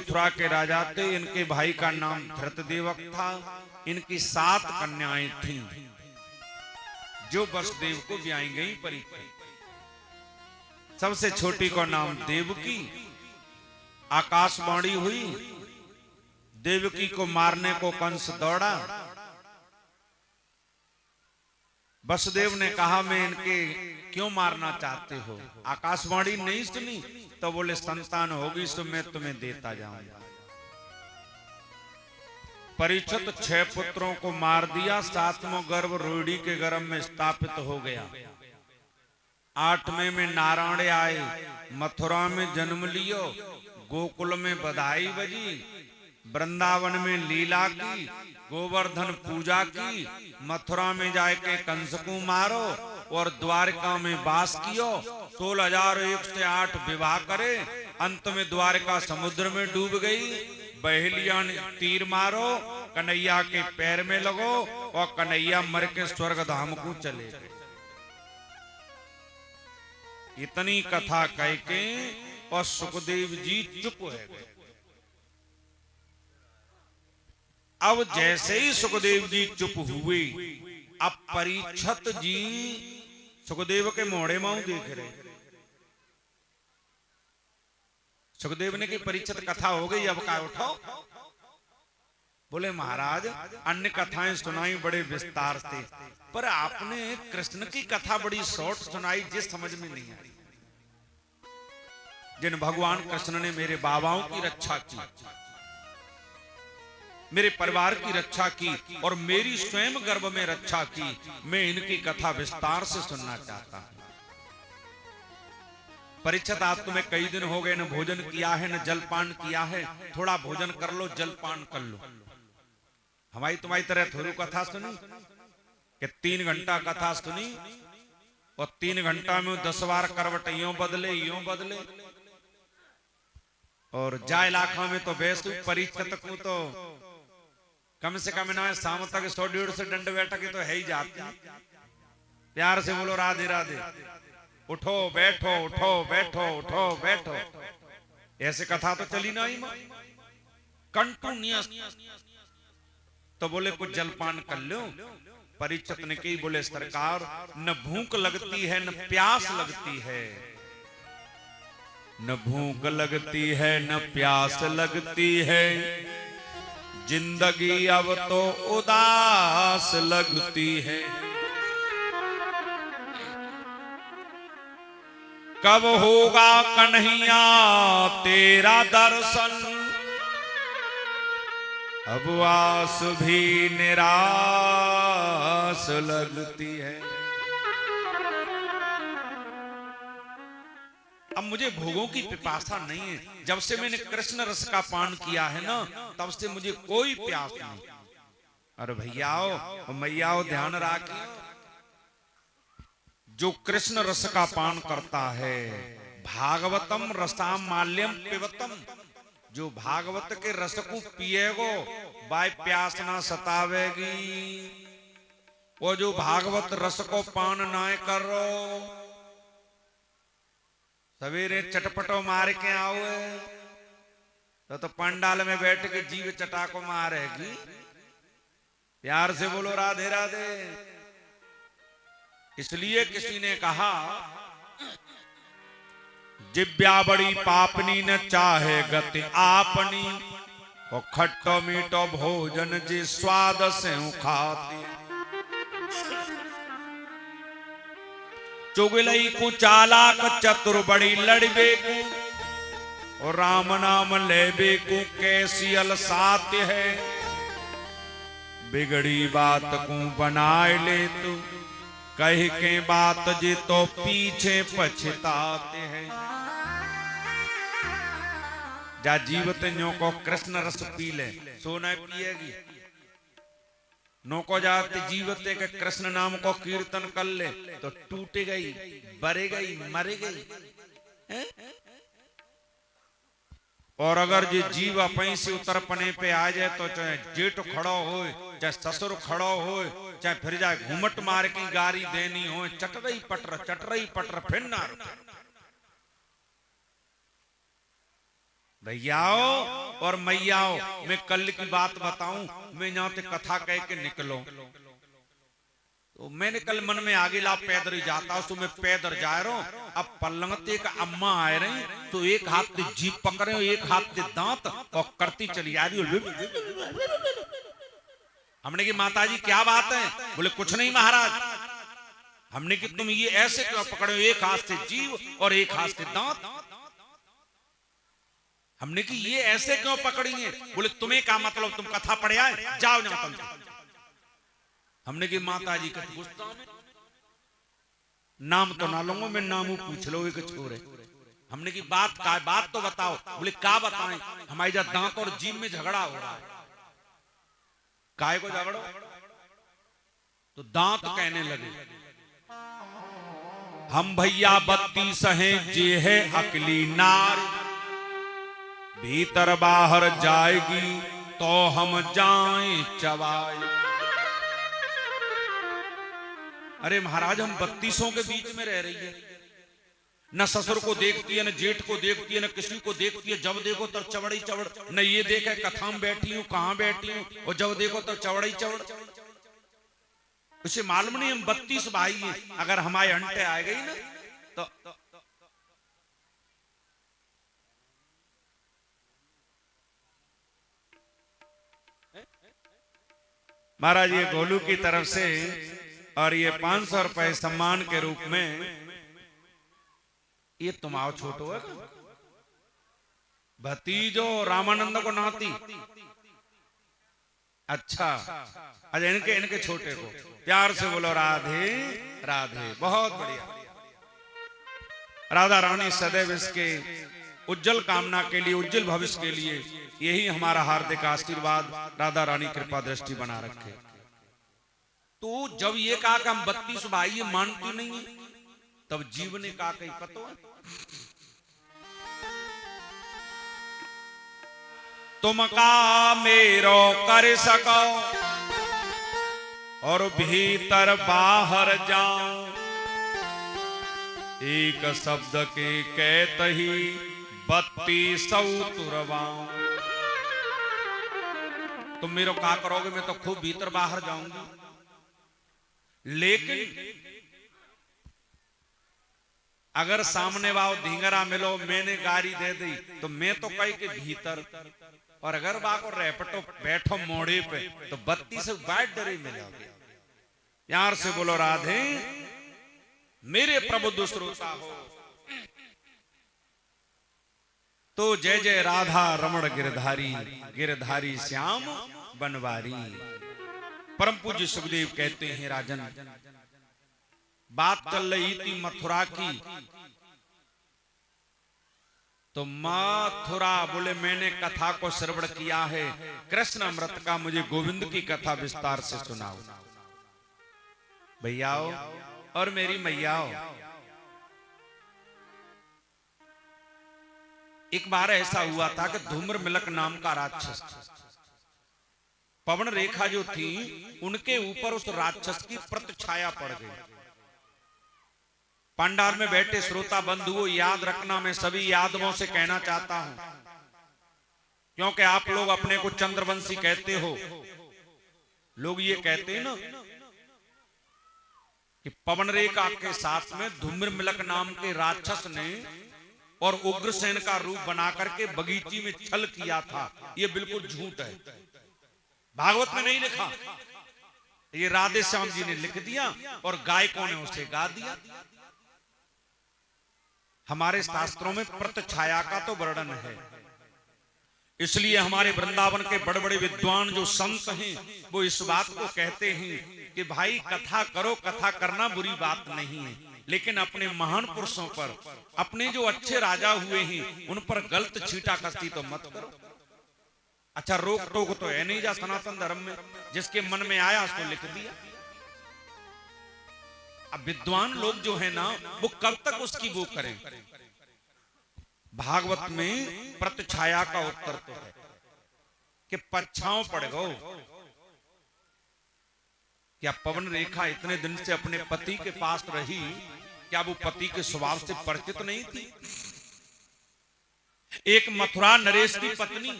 मथुरा के राजा थे, इनके भाई का नाम धृतदेवक था। इनकी 7 कन्याएं थीं जो वसुदेव को ब्याई गई परीक्षित। सबसे छोटी को नाम देवकी। आकाशवाणी हुई, देवकी को मारने को कंस दौड़ा। वसुदेव ने कहा मैं इनके क्यों मारना चाहते हो? आकाशवाणी नहीं सुनी तो बोले संतान होगी तो मैं तुम्हें देता जाऊंगा। परीक्षित 6 पुत्रों को मार दिया। 7वां गर्भ रोहिणी के गर्भ में स्थापित हो गया। 8वें में नारायण आए, मथुरा में जन्म लियो, गोकुल में बधाई बजी, वृंदावन में लीला की, गोवर्धन पूजा की, मथुरा में जाके कंस को मारो और द्वारका में वास कियो। 16,108 विवाह करे। अंत में द्वारका समुद्र में डूब गई। बहेलिया ने तीर मारो, कन्हैया के पैर में लगो और कन्हैया मर के स्वर्ग धाम को चले गए। इतनी कथा कह के और सुखदेव जी चुप हो गए। अब जैसे ही सुखदेव जी चुप हुए, अब परीक्षित जी सुखदेव के मोड़े माऊ देख रहे। सुखदेव ने कि परीक्षित कथा हो गई, अब क्या उठो? बोले महाराज अन्य कथाएं सुनाई बड़े विस्तार से, पर आपने कृष्ण की कथा बड़ी शॉर्ट सुनाई, जिस समझ में नहीं आई। जिन भगवान कृष्ण ने मेरे बाबाओं की रक्षा की, मेरे परिवार की रक्षा की और मेरी स्वयं गर्भ में रक्षा की, मैं इनकी कथा विस्तार से सुनना चाहता हूं। परीक्षित आज तुम्हें कई दिन हो गए, न भोजन किया है न जलपान किया है, थोड़ा भोजन कर लो, जलपान कर लो। हमारी तुम्हारी तरह थोड़ी कथा सुनी कि 3 घंटा कथा सुनी और 3 घंटा में 10 बार करवट यूं बदले यूं बदले। और जा इलाका में तो वैसे परीक्षित को तो कम से कम ना शाम तक 100-150 दंड बैठक तो है ही जाती। प्यार से बोलो राधे राधे। उठो बैठो, उठो बैठो, उठो बैठो। ऐसे कथा तो चली ना ही कंटिन्यूअस। तो बोले कुछ जलपान कर लो। परीक्षित ने की, बोले सरकार न भूख लगती है न प्यास लगती है, न भूख लगती है न प्यास लगती है, जिंदगी अब तो उदास लगती है। कब होगा कन्हैया तेरा दर्शन, अब आस भी निराश लगती है। अब मुझे भोगों की पिपासा नहीं है। जब से मैंने कृष्ण रस का पान किया है ना, तब से मुझे कोई प्यास नहीं। अरे भैयाओ मैयाओ ध्यान रखिए, जो कृष्ण रस का पान करता है, भागवतम रसाम माल्यम पिबतम, जो भागवत के रस को पिएगो बाय प्यास ना सतावेगी। वो जो भागवत रस को पान ना करो, सवेरे चटपटो मार के आओ तो पंडाल में बैठ के जीव चटा को मारेगी। प्यार से बोलो राधे राधे। इसलिए किसी ने कहा, जिब्या बड़ी पापनी न चाहे गति आपनी, और खट्टो मीठो भोजन जी स्वाद से खाती। चुगलई को चालाक चतुर बड़ी लड़बे को, और राम नाम लेबे को कैसी अलसात है। बिगड़ी बात को बनाए ले तू, कह के बात जी तो पीछे पछताते हैं। जा जीवतों को कृष्ण रस पी ले, सोना पिएगी। नो को जाते जीवते के कृष्ण नाम को कीर्तन कर ले तो टूटे गई, बरे गई, मरे गई। और अगर जो जीव अपनी से उतर पने पे आ जाए तो चाहे जेठ खड़ो हो, चाहे ससुर खड़ो हो, चाहे फिर जाए घूमट मार की गारी देनी हो, चट रही पटर फिर ना रुके। भैयाओ और मैयाओ, मैं कल की बात बताऊं, मैं यहाँ से कथा कह के निकलो, तो मैंने कल मन में आगे ला पैदल ही जाता हूं, तो मैं पैदल जा रहा हूं। अब पलंगते का अम्मा आए रही, तो एक हाथ से जीप पकड़े और एक हाथ से दांत, और करती चली आ रही। हमने की माता जी क्या बात है? बोले कुछ नहीं महाराज। हमने कि तुम ये ऐसे क्यों पकड़े हो, एक हाथ से जीभ और एक हाथ से दांत? हमने कि ये ऐसे क्यों पकड़ी है? बोले तुम्हें क्या मतलब, तुम कथा पढ़े आए, जाओ ना तुम। हमने कि माता जी का गुस्सा में, नाम तो ना लूंगा मैं, नाम पूछ लो एक छोरे। हमने की बात का है, बात तो बताओ। बोले क्या बताएं, हमारी जब दांत और जीभ में झगड़ा हो रहा है। काय को झगड़ो? तो दांत कहने लगे, हम भैया 32 हैं, जे है अकली नार, भीतर बाहर जाएगी तो हम जाएं चबाए। अरे महाराज, हम 32 के बीच में रह रही है, न ससुर को देखती है, न जेठ को देखती है, न किसी को देखती है। जब देखो तो चवड़ी चवड़, न ये देखे कथा में बैठी हूं, कहां बैठी हूं, और जब देखो तो चवड़ी चवड़। उसे मालूम नहीं हम 32 भाई हैं, अगर हमारे अंटे आ गई ना तो महाराज ये गोलू की तरफ से और ये 500 रुपए सम्मान के रूप में। ये तुम्हारा छोटो है, भतीजो रामानंद को नाती। अच्छा, अरे इनके छोटे को प्यार से बोलो राधे राधे। बहुत बढ़िया। राधा रानी सदैव इसके उज्जवल कामना के लिए, उज्जवल भविष्य के लिए यही हमारा हार्दिक आशीर्वाद, राधा रानी कृपा दृष्टि बना रखे। तो जब ये कहा कि हम 32 भाई मानती नहीं है, तब जीव ने कहा कहीं पतो है, तुम का मेरो कर सको और भीतर बाहर जाओ, एक शब्द के कहत ही 32 तुरवाओ। तुम मेरो क्या करोगे, मैं तो खूब भीतर बाहर जाऊंगी, लेकिन अगर सामने वाओ धींगरा मिलो, मैंने गाड़ी दे दी, तो मैं तो कही के भीतर, और अगर बाको रेपटो बैठो मोड़े पे, तो 32 से बैठ डरे मिलोगे। यार से बोलो राधे। मेरे प्रबुद्ध श्रोता हो तो जय जय राधा रमण गिरधारी, गिरधारी श्याम बनवारी। परम पूज्य सुखदेव कहते हैं, राजन बात चल रही थी मथुरा की, तो मथुरा बोले मैंने कथा को श्रवण किया है, कृष्ण अमृत का, मुझे गोविंद की कथा विस्तार से सुनाओ। भैयाओ और मेरी मैयाओ, एक बार ऐसा हुआ था कि धूम्र मिलक नाम का राक्षस, पवन रेखा जो थी उनके ऊपर उस राक्षस की प्रतिछाया पड़ गई। पंडाल में बैठे श्रोता बंधुओं याद रखना, मैं सभी यादवों से कहना चाहता हूं, क्योंकि आप लोग अपने को चंद्रवंशी कहते हो। लोग ये कहते हैं ना कि पवन रेखा के साथ में धूम्र मिलक नाम के राक्षस ने और उग्रसेन का रूप बना करके बगीची में छल किया था। ये बिल्कुल झूठ है, भागवत में नहीं लिखा, ये राधे श्याम जी ने लिख दिया और गायकों ने उसे गा दिया। हमारे शास्त्रों में प्रतिछाया का तो वर्णन है, इसलिए हमारे वृंदावन के बड़े बड़े विद्वान जो संत हैं वो इस बात को कहते हैं कि भाई कथा करो, कथा करना बुरी बात नहीं है, लेकिन अपने महान पुरुषों पर, अपने जो अच्छे राजा हुए हैं उन पर गलत छीटा कसी तो मत करो। अच्छा, रोक टोक तो है नहीं जा सनातन धर्म में, जिसके मन में आया उसको लिख दिया। अब विद्वान लोग जो है ना वो कब तक उसकी वो करें। भागवत में प्रतिछाया का उत्तर तो है कि पच्छाओं पड़ गो। क्या पवन रेखा इतने दिन से अपने पति के पास रही, क्या वो पति के स्वभाव से परिचित नहीं थी? एक मथुरा नरेश की पत्नी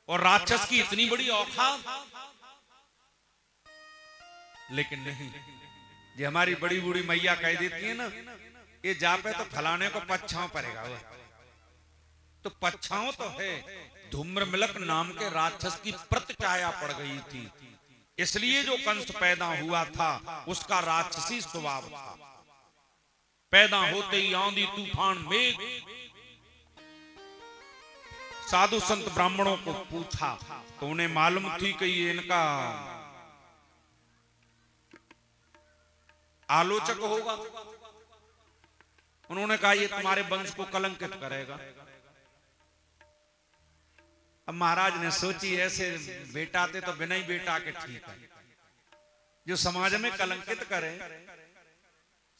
और राक्षस की इतनी बड़ी औकात, लेकिन नहीं, ये हमारी बड़ी बूढ़ी मैया कह देती है ना, ये जा पे तो फलाने को पच्छाव पड़ेगा। वो तो पच्छाव तो है, धूम्र मिलक नाम के राक्षस की प्रतिछाया पड़ गई थी, इसलिए जो कंस पैदा हुआ था उसका राक्षसी स्वभाव था। पैदा होते ही आंधी तूफान मेघ, साधु संत ब्राह्मणों को पूछा तो उन्हें मालूम थी कि ये इनका आलोचक होगा। उन्होंने कहा ये तुम्हारे वंश को कलंकित करेगा। अब महाराज ने सोची ऐसे बेटा थे तो बिना ही बेटा के ठीक है, जो समाज में कलंकित करे,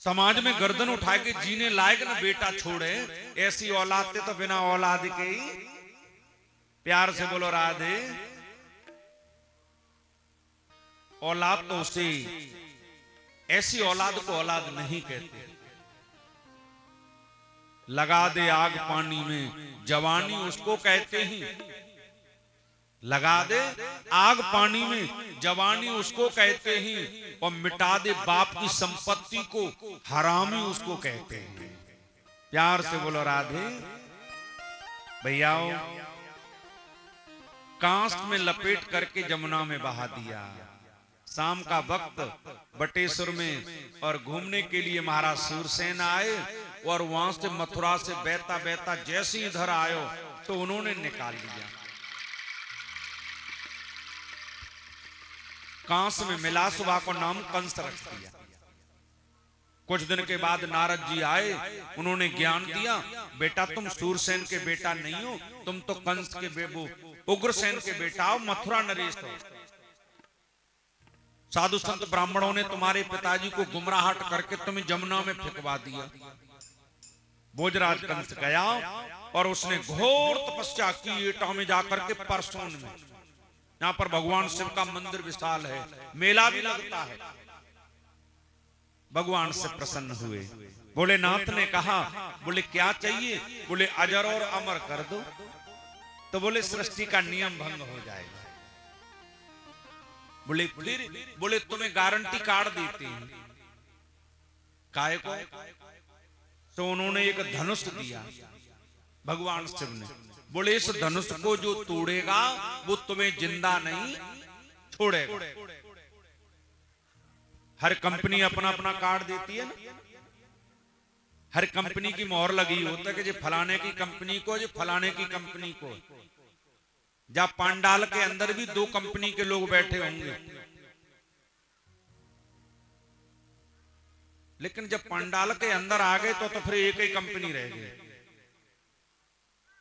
समाज में गर्दन उठा के जीने लायक न बेटा छोड़े, ऐसी औलाद थे तो बिना औलाद के ही। प्यार से बोलो राधे। औलाद तो उसे, ऐसी औलाद को औलाद नहीं कहते। लगा दे आग पानी में जवानी उसको कहते हैं, लगा दे आग पानी में जवानी उसको कहते हैं, और मिटा दे बाप की संपत्ति को हरामी उसको कहते हैं। प्यार से बोलो राधे। भैयाओ, कांस में लपेट करके जमुना में बहा दिया। शाम का वक्त बटेश्वर में और घूमने के लिए महाराज सूरसेन आए, और वहां से मथुरा से बहता बहता जैसे इधर आयो तो उन्होंने निकाल लिया। कांस में मिला, सुबह को नाम कंस रख दिया। कुछ दिन के बाद नारद जी आए, उन्होंने ज्ञान दिया, बेटा तुम सूरसेन के बेटा नहीं हो, तुम तो कंस के बेबू उग्रसेन के बेटा हो, मथुरा नरेश हो। साधु संत ब्राह्मणों ने तुम्हारे पिताजी को गुमराहट करके तुम्हें जमुना में फेंकवा दिया। भोजराज कंस गया और उसने घोर तपस्या की एटा में जाकर के परसोन में, यहाँ पर भगवान शिव का मंदिर विशाल है, मेला भी लगता है। भगवान से प्रसन्न हुए, बोले नाथ ने कहा, बोले क्या चाहिए? बोले अजर और अमर कर दो। तो बोले सृष्टि का नियम भंग हो जाएगा। बोले फिर? बोले तुम्हें गारंटी कार्ड देते हैं। काय को? तो उन्होंने एक धनुष दिया भगवान शिव ने। बोले इस धनुष को जो तोड़ेगा वो तुम्हें जिंदा नहीं छोड़ेगा। हर कंपनी अपना अपना कार्ड देती है ना, हर कंपनी की मोहर लगी होता है कि जो फलाने की कंपनी को, जो फलाने की कंपनी को। जब पांडाल के अंदर भी दो कंपनी के लोग बैठे होंगे, लेकिन जब पांडाल के अंदर आ गए तो फिर एक ही कंपनी रह गई।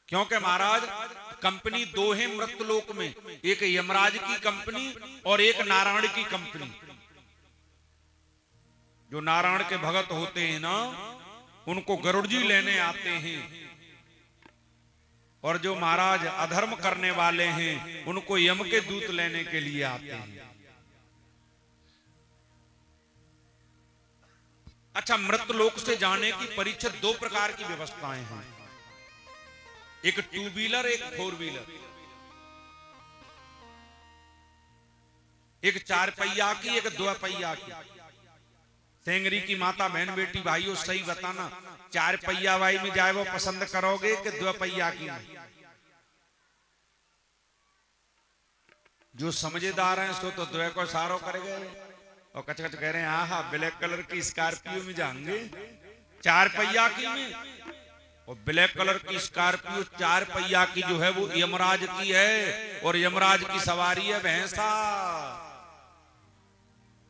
क्योंकि महाराज कंपनी दो है मृतलोक में, एक यमराज की कंपनी और एक नारायण की कंपनी। जो नारायण के भगत होते हैं ना, उनको गरुड़ जी लेने आते हैं, और जो महाराज अधर्म करने वाले हैं उनको यम के दूत लेने के लिए आते हैं। अच्छा, मृतलोक से जाने की परीक्षा दो प्रकार की व्यवस्थाएं हैं, एक टू व्हीलर, एक फोर व्हीलर। एक चार पहिया की, एक दो पहिया की। सेंगरी की माता बहन बेटी भाइयों सही बताना, चार पहिया वाई में जाए वो पसंद करोगे कि दो पहिया की में? जो समझदार हैं सो तो दो को सारो करेंगे, और कच कच कह रहे हैं हाँ हाँ ब्लैक कलर की स्कॉर्पियो में जाएंगे चार पहिया की में। और ब्लैक कलर की स्कॉर्पियो चार पहिया की जो है वो यमराज की है, और यमराज की सवारी है भैंसा,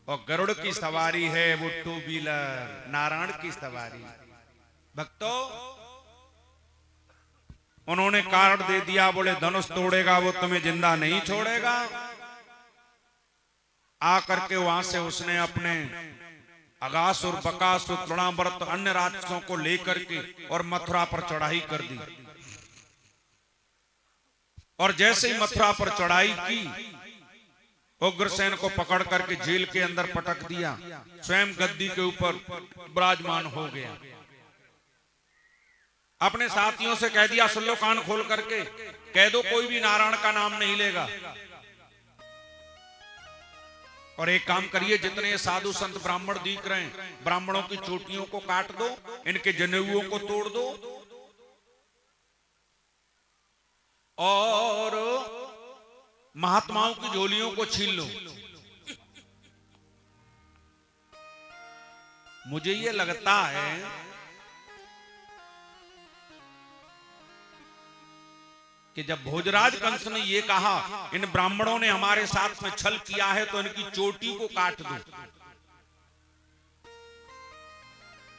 और गरुड़ की सवारी है वो टू व्हीलर, नारायण की सवारी। भक्तों, उन्होंने कार्ड दे दिया, बोले धनुष तोड़ेगा वो तुम्हें जिंदा नहीं छोड़ेगा। आकर के वहां से उसने अपने अगासुर, बकासुर, तृणावर्त अन्य राक्षसों को लेकर के और मथुरा पर चढ़ाई कर दी। और जैसे ही मथुरा पर चढ़ाई की, उग्रसेन को पकड़ करके जेल के अंदर पटक दिया, स्वयं गद्दी के ऊपर विराजमान हो गया। अपने साथियों से कह दिया, सुन लो कान खोल करके, कह दो कोई भी नारायण का नाम नहीं लेगा। और एक काम करिए, जितने साधु संत ब्राह्मण दिख रहे हैं, ब्राह्मणों की चोटियों को काट दो, इनके जनेऊओं को तोड़ दो, और महात्माओं की झोलियों को छीन लो। मुझे ये लगता है कि जब भोजराज कंस ने ये कहा, इन ब्राह्मणों ने हमारे साथ में छल किया है, तो इनकी चोटी को काट दो।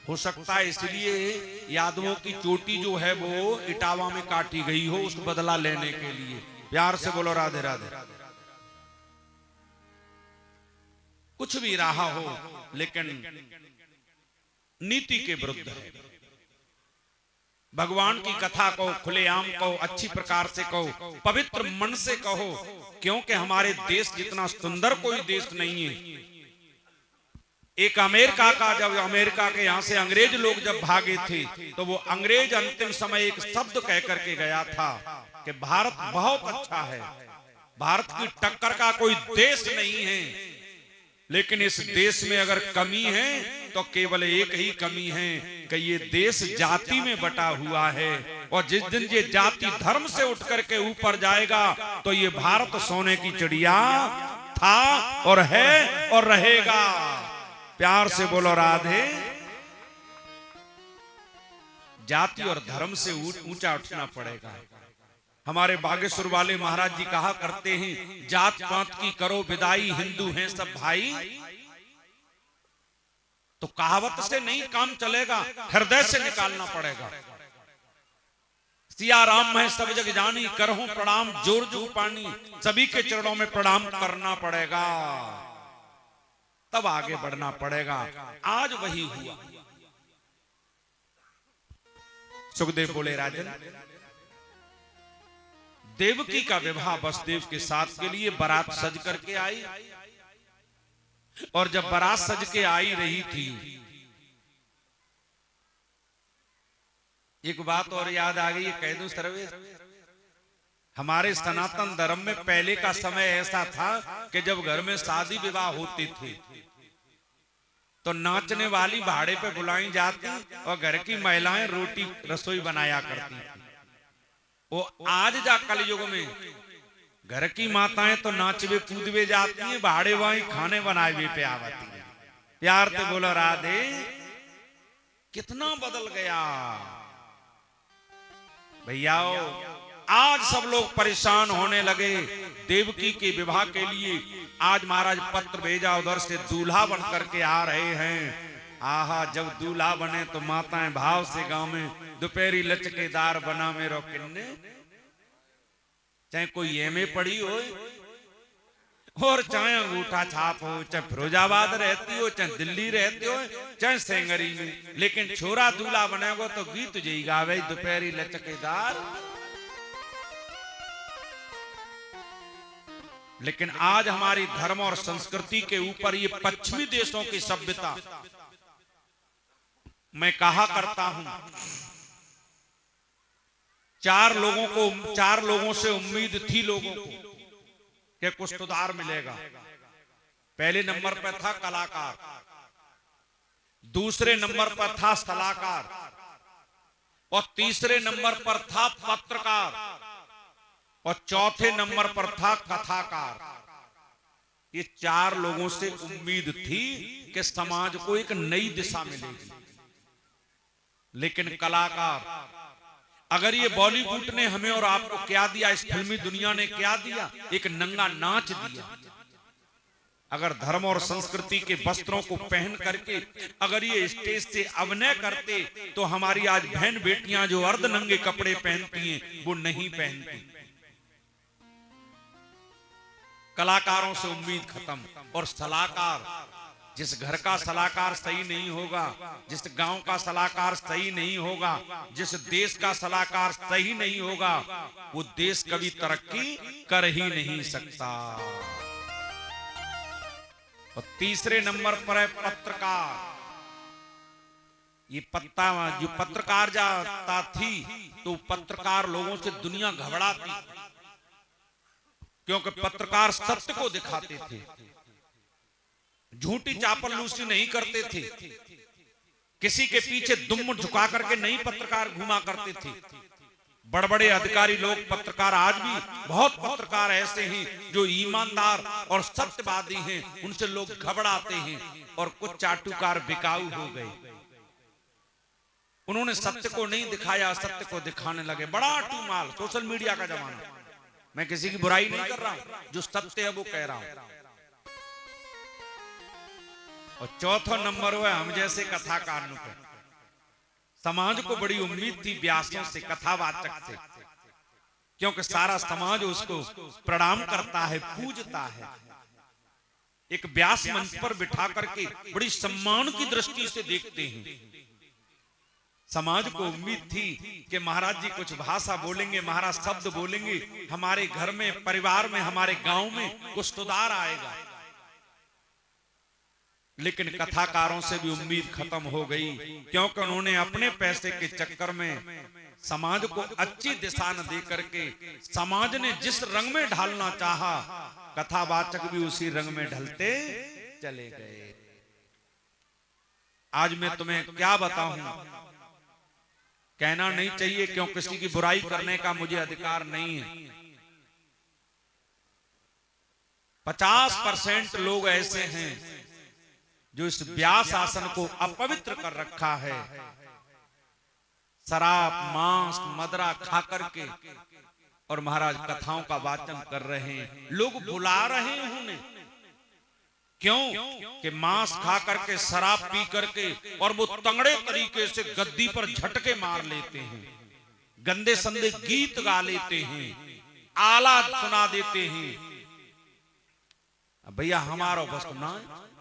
हो सकता है इसलिए यादवों की चोटी जो है वो इटावा में काटी गई हो, उसको बदला लेने के लिए। प्यार से बोलो राधे राधे। कुछ भी रहा हो, लेकिन नीति के विरुद्ध है। भगवान की कथा को खुलेआम कहो, अच्छी प्रकार से कहो, पवित्र मन से कहो, क्योंकि हमारे देश जितना सुंदर कोई देश नहीं है। एक अमेरिका का, जब अमेरिका के यहां से अंग्रेज लोग जब भागे थे, तो वो अंग्रेज अंतिम समय एक शब्द कह करके गया था कि भारत बहुत अच्छा है, भारत की टक्कर का कोई देश नहीं है, लेकिन इस देश में अगर कमी है तो केवल एक ही कमी है कि ये देश जाति में बटा हुआ है, और जिस दिन ये जाति धर्म से उठ करके ऊपर जाएगा तो ये भारत सोने की चिड़िया था और है और रहेगा। प्यार से बोलो राधे। जाति और धर्म से ऊंचा उठना पड़ेगा। हमारे बागेश्वर वाले महाराज जी कहा करते हैं, जात पात की करो विदाई, हिंदू हैं सब भाई। तो कहावत से नहीं काम चलेगा, हृदय से निकालना पड़ेगा। सिया राम है सब जग जानी, करहूं प्रणाम जोर जो पानी, सभी के चरणों में प्रणाम करना पड़ेगा, तब आगे बढ़ना पड़ेगा। आज वही हुआ। सुखदेव बोले, राजन, देवकी का विवाह वसुदेव के साथ के लिए बारात सज करके आई, और जब बारात सज के आई रही थी, एक बात और याद आ गई, कह दूं सर्वे, हमारे सनातन धर्म में पहले का समय ऐसा था कि जब घर में शादी विवाह होती थी तो नाचने वाली भाड़े पे बुलाई जाती और घर की महिलाएं रोटी रसोई बनाया करती थी। वो आज जा कलयुग में घर की माताएं तो नाचवे कूदवे जाती हैं, भाड़े वहीं खाने बनाए पे आवती है। प्यार से बोलो राधे। कितना बदल गया भैया। आज सब लोग परेशान होने लगे देवकी के विवाह के लिए। आज महाराज पत्र भेजा, उधर से दूल्हा बन करके आ रहे हैं। आहा, जब दूल्हा बने तो माताएं भाव से गांव में दोपहरी लचकेदार बना मेरो किन्ने, चाहे कोई एमए पढ़ी हो और चाहे अंगूठा छाप हो, चाहे फिरोजाबाद रहती हो, चाहे दिल्ली रहती हो, चाहे सेंगरी में, लेकिन छोरा दूल्हा बनेगो तो गीत जई गावे दोपहरी लचकेदार। लेकिन आज हमारी धर्म और संस्कृति के ऊपर ये पश्चिमी देशों की सभ्यता, मैं कहा करता हूं, चार लोगों से उम्मीद थी लोगों को कि कुछ सुधार मिलेगा। पहले नंबर पर था कलाकार, दूसरे नंबर पर था सलाहकार, और तीसरे नंबर पर था पत्रकार, और चौथे नंबर पर था कथाकार। ये चार लोगों से उम्मीद थी कि समाज को एक नई दिशा मिलेगी। लेकिन कलाकार, अगर ये बॉलीवुड ने हमें और आपको क्या दिया, इस फिल्मी दुनिया ने क्या दिया, एक नंगा नाच दिया। अगर धर्म और संस्कृति के वस्त्रों को पहन करके अगर ये स्टेज से अभिनय करते तो हमारी आज बहन बेटियां जो अर्धनंगे कपड़े पहनती हैं वो नहीं पहनती। कलाकारों से उम्मीद खत्म। और सलाहकार, जिस घर का सलाहकार सही नहीं होगा, जिस गांव का सलाहकार सही नहीं होगा, जिस देश का सलाहकार सही नहीं होगा, वो देश कभी तरक्की कर ही नहीं सकता। और तीसरे नंबर पर है पत्रकार। ये पत्ता जो पत्रकार जाता थी तो पत्रकार लोगों से दुनिया घबराती, क्योंकि पत्रकार सत्य को दिखाते थे, झूठी चापलूसी नहीं करते थे, किसी के पीछे दुम झुका करके नहीं पत्रकार घुमा करते थे। बड़े बड़े अधिकारी लोग, पत्रकार, आज भी बहुत पत्रकार ऐसे हैं जो ईमानदार और सत्यवादी हैं, उनसे लोग घबराते हैं। और कुछ चाटुकार बिकाऊ हो गए, उन्होंने सत्य को नहीं दिखाया, सत्य को दिखाने लगे। बड़ा टूमाल, सोशल मीडिया का जमाना। मैं किसी की बुराई नहीं कर रहा हूं, जो सत्य है वो कह रहा हूं। और चौथा नंबर हुआ हम जैसे कथाकार पे। समाज को बड़ी उम्मीद थी व्यासों से, कथावाचक से, क्योंकि सारा समाज उसको प्रणाम करता है, पूजता है। एक व्यास मंच पर बिठा करके बड़ी सम्मान की दृष्टि से देखते हैं। समाज को उम्मीद थी कि महाराज जी कुछ भाषा बोलेंगे, महाराज शब्द बोलेंगे, हमारे घर में, परिवार में, हमारे गांव में कुछ सुधार आएगा। लेकिन कथाकारों से भी उम्मीद खत्म हो गई, क्योंकि उन्होंने अपने पैसे के चक्कर में समाज को अच्छी दिशा न दे करके समाज ने जिस रंग में ढालना चाहा, कथावाचक भी उसी रंग में ढलते चले गए। आज मैं तुम्हें क्या बताऊं, कहना नहीं चाहिए, क्यों किसी की बुराई करने का मुझे अधिकार नहीं है। 50% लोग ऐसे हैं जो इस व्यास आसन को अपवित्र कर रखा है। शराब, मांस, मदरा खा करके और महाराज कथाओं का वाचन कर रहे हैं। लोग बुला रहे हैं उन्हें, क्यों कि मांस खा करके, शराब पी करके, और वो तंगड़े तरीके से गद्दी पर झटके मार लेते हैं, गंदे संदे गीत गा लेते हैं, आला सुना देते हैं। भैया हमारा बस ना,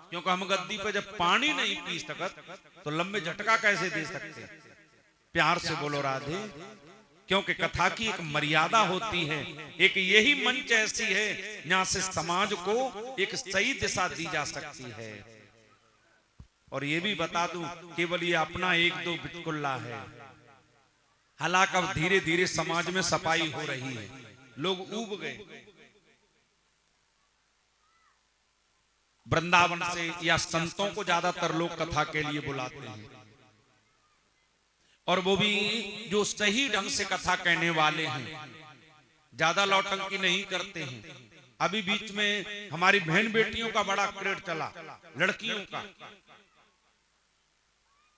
क्योंकि हम गद्दी पे जब पानी नहीं पी सकते तो लंबे झटका कैसे दे सकते। प्यार से बोलो राधे, क्योंकि कथा की एक मर्यादा होती है। एक यही मंच ऐसी है जहां से समाज को एक सही दिशा दी जा सकती है। और ये भी बता दूं, केवल ये अपना एक दो बिचकुल्ला है, हालांकि अब धीरे धीरे समाज में सफाई हो रही है, लोग ऊब गए। वृंदावन से या संतों को ज्यादातर लोग कथा के लिए बुलाते हैं, और वो भी जो सही ढंग से कथा कहने वाले हैं, ज्यादा लौटंकी नहीं करते हैं। अभी बीच में हमारी बहन बेटियों का बड़ा क्रेड चला, लड़कियों का।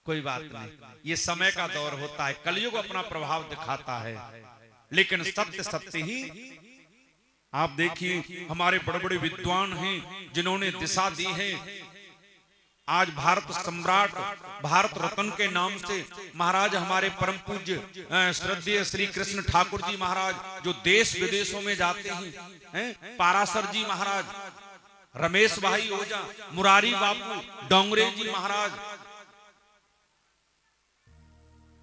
कोई बात नहीं, ये समय का दौर होता है, कलयुग अपना प्रभाव दिखाता है, लेकिन सत्य सत्य ही। आप देखिए हमारे बड़े बड़े विद्वान हैं जिन्होंने दिशा दी है। आज भारत सम्राट, भारत रत्न के नाम से महाराज हमारे परम पूज्य श्रद्धेय श्री कृष्ण ठाकुर जी महाराज, जो देश विदेशों में जाते हैं, पारासर जी महाराज, रमेश भाई ओझा, मुरारी बापू, डोंगरे जी महाराज,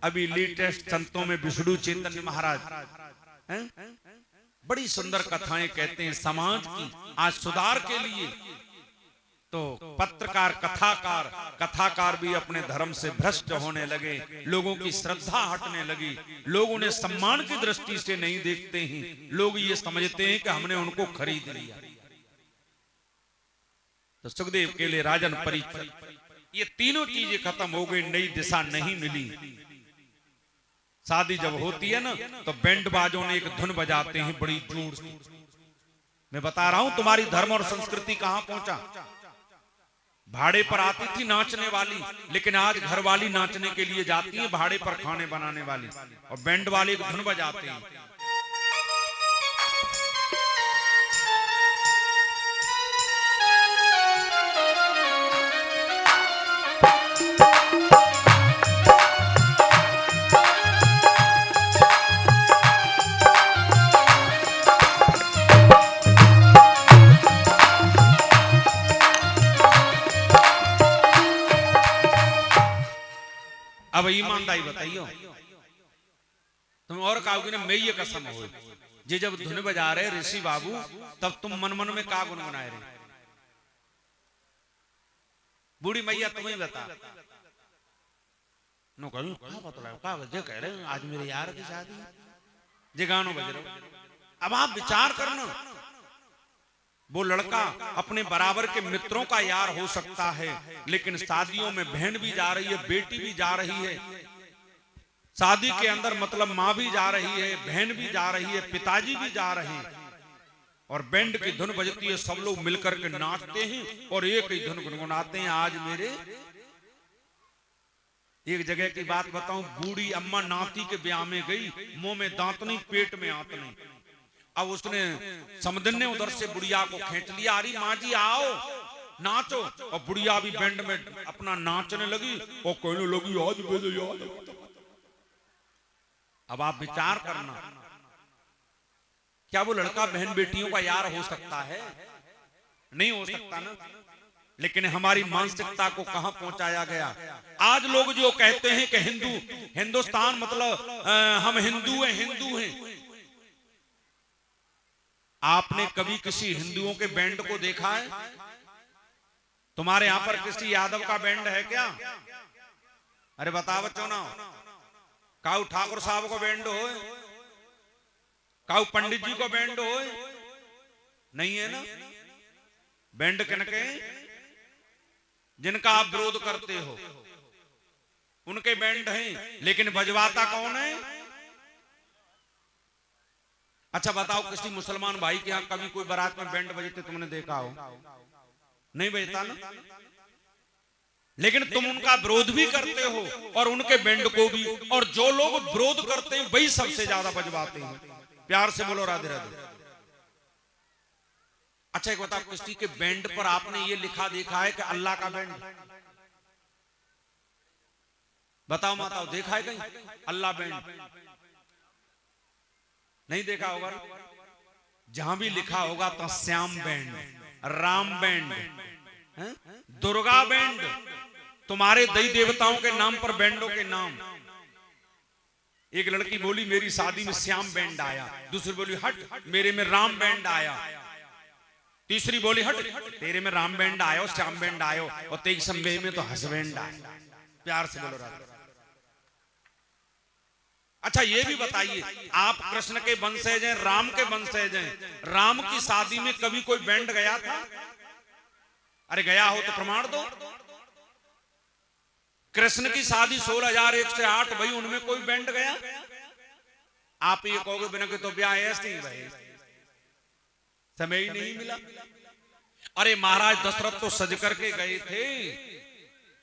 अभी लेटेस्ट संतों में विष्णु चैतन्य महाराज, बड़ी सुंदर कथाएं कहते हैं समाज की आज सुधार के लिए। तो पत्रकार, कथाकार भी अपने धर्म से भ्रष्ट होने लगे, लोगों की श्रद्धा हटने लगी, लोग उन्हें सम्मान की दृष्टि से नहीं देखते हैं, लोग ये समझते हैं कि हमने उनको खरीद लिया। तो सुखदेव के लिए राजन परीक्षा, ये तीनों चीजें खत्म हो गई, नई दिशा नहीं मिली। शादी जब होती है ना, तो बैंड बाजों ने एक धुन बजाते हैं बड़ी जोर से। मैं बता रहा हूं तुम्हारी धर्म और संस्कृति कहां पहुंचा। भाड़े पर आती थी नाचने वाली, लेकिन आज घर वाली नाचने के लिए जाती है भाड़े पर खाने बनाने वाली, और बैंड वाले एक धुन बजाते हैं। अब ईमानदारी बताइयो, तुम और कहोगे ना मैं ये कसम हो, जे जब धुन बजा रहे ऋषि बाबू, तब तुम मन मन में का गुनगुनाए रहे। बूढ़ी मैया तुम्हें बता, नो कहूं क्या बतलाओ का जे कह रहे आज मेरे यार की शादी जे गानों बज रहे। अब आप विचार करना, वो लड़का अपने बराबर के मित्रों का यार हो सकता है, लेकिन शादियों में बहन भी जा रही है, बेटी भी जा रही है, शादी के अंदर मतलब माँ भी जा रही है, बहन भी जा रही है, पिताजी भी जा रहे हैं, और बैंड की धुन बजती है, सब लोग मिलकर के नाचते हैं और एक ही धुन गुनगुनाते हैं। आज मेरे एक जगह की बात बताऊं, बूढ़ी अम्मा नाती के ब्याह में गई, मुंह में दांत नहीं, पेट में आंत नहीं। अब उसने समदिन ने उधर से बुढ़िया को खींच लिया, अरे माँ जी आओ नाचो, और बुढ़िया भी बैंड में अपना नाचने लगी और कहने लगी आज मेरे याद। अब आप विचार करना, क्या वो लड़का बहन बेटियों का यार हो सकता है? नहीं हो सकता ना। लेकिन हमारी मानसिकता को कहां पहुंचाया गया। आज लोग जो कहते हैं कि हिंदुस्तान मतलब हम हिंदू हैं। आपने कभी किसी हिंदुओं के बैंड को देखा है? तुम्हारे यहां पर किसी यादव का बैंड है क्या? अरे बताओ बच्चों ना, काऊ ठाकुर साहब को बैंड हो, काऊ पंडित जी को बैंड हो? नहीं है ना। बैंड किनके? जिनका आप विरोध करते हो उनके बैंड हैं, लेकिन बजवाता कौन है? अच्छा बताओ, किसी मुसलमान भाई के यहाँ कभी कोई बारात में बैंड बजते तुमने देखा हो? नहीं बजता ना। लेकिन तुम उनका विरोध भी करते हो और उनके बैंड को भी, और जो लोग विरोध करते हैं वही सबसे ज्यादा बजवाते हैं। प्यार से बोलो राधे राधे। अच्छा एक बताओ, किसी के बैंड पर आपने ये लिखा देखा है कि अल्लाह का बैंड? बताओ माताओ, देखा है कहीं अल्लाह बैंड? नहीं देखा होगा। जहां भी लिखा होगा तो Shyam band, Ram band, Durga band, तुम्हारे देवी देवताओं के नाम पर बैंडों के नाम। एक लड़की बोली मेरी शादी में श्याम बैंड आया, दूसरी बोली हट मेरे में राम बैंड आया, तीसरी बोली हट तेरे में राम बैंड आयो, श्याम बैंड आयो, और तेरी संबे में तो हसबैंड आया। प्यार से बोलो राधे। अच्छा ये भी बताइए, आप कृष्ण के वंशज हैं, राम के वंशज हैं, राम की शादी में कभी कोई बैंड गया था? अरे गया हो तो प्रमाण दो। कृष्ण की शादी 16,108 भाई, उनमें कोई बैंड गया? आप ये कहोगे बिना कि तो ब्याह ऐसे ही भाई, समय ही नहीं मिला। अरे महाराज दशरथ तो सज करके गए थे।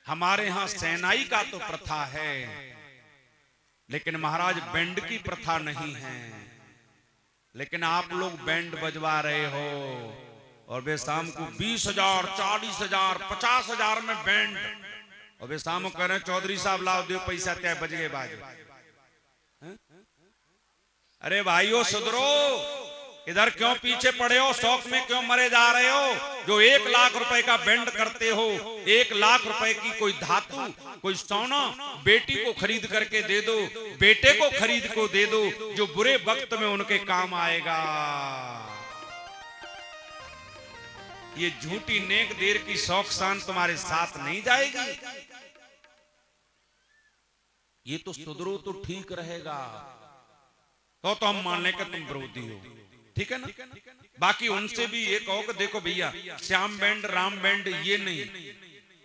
हमारे यहां सेनाई का तो प्रथा है, लेकिन महाराज बैंड की प्रथा नहीं है। लेकिन आप लोग बैंड बजवा रहे हो और वे शाम को 20,000, 40,000, 50,000 में बैंड, और वे शाम को कह रहे हैं चौधरी साहब लाओ दो पैसा तय बज गए बाजे। अरे भाइयों सुधरो, इधर क्यों पीछे पड़े हो? शौक में क्यों मरे जा रहे हो? जो 1 लाख रुपए का बैंड करते हो, 1 लाख रुपए की कोई धातु, कोई सोना बेटी को खरीद करके दे दो, बेटे को खरीद को दे दो, जो बुरे वक्त में उनके काम आएगा। ये झूठी नेक देर की शौक शान तुम्हारे साथ नहीं जाएगी। ये तो सुधरो तो ठीक रहेगा, तो हम मान लें कि तुम विरोधी हो, ठीक है ना। बाकी उनसे भी ये कहो कि देखो भैया श्याम बैंड, राम बैंड ये नहीं,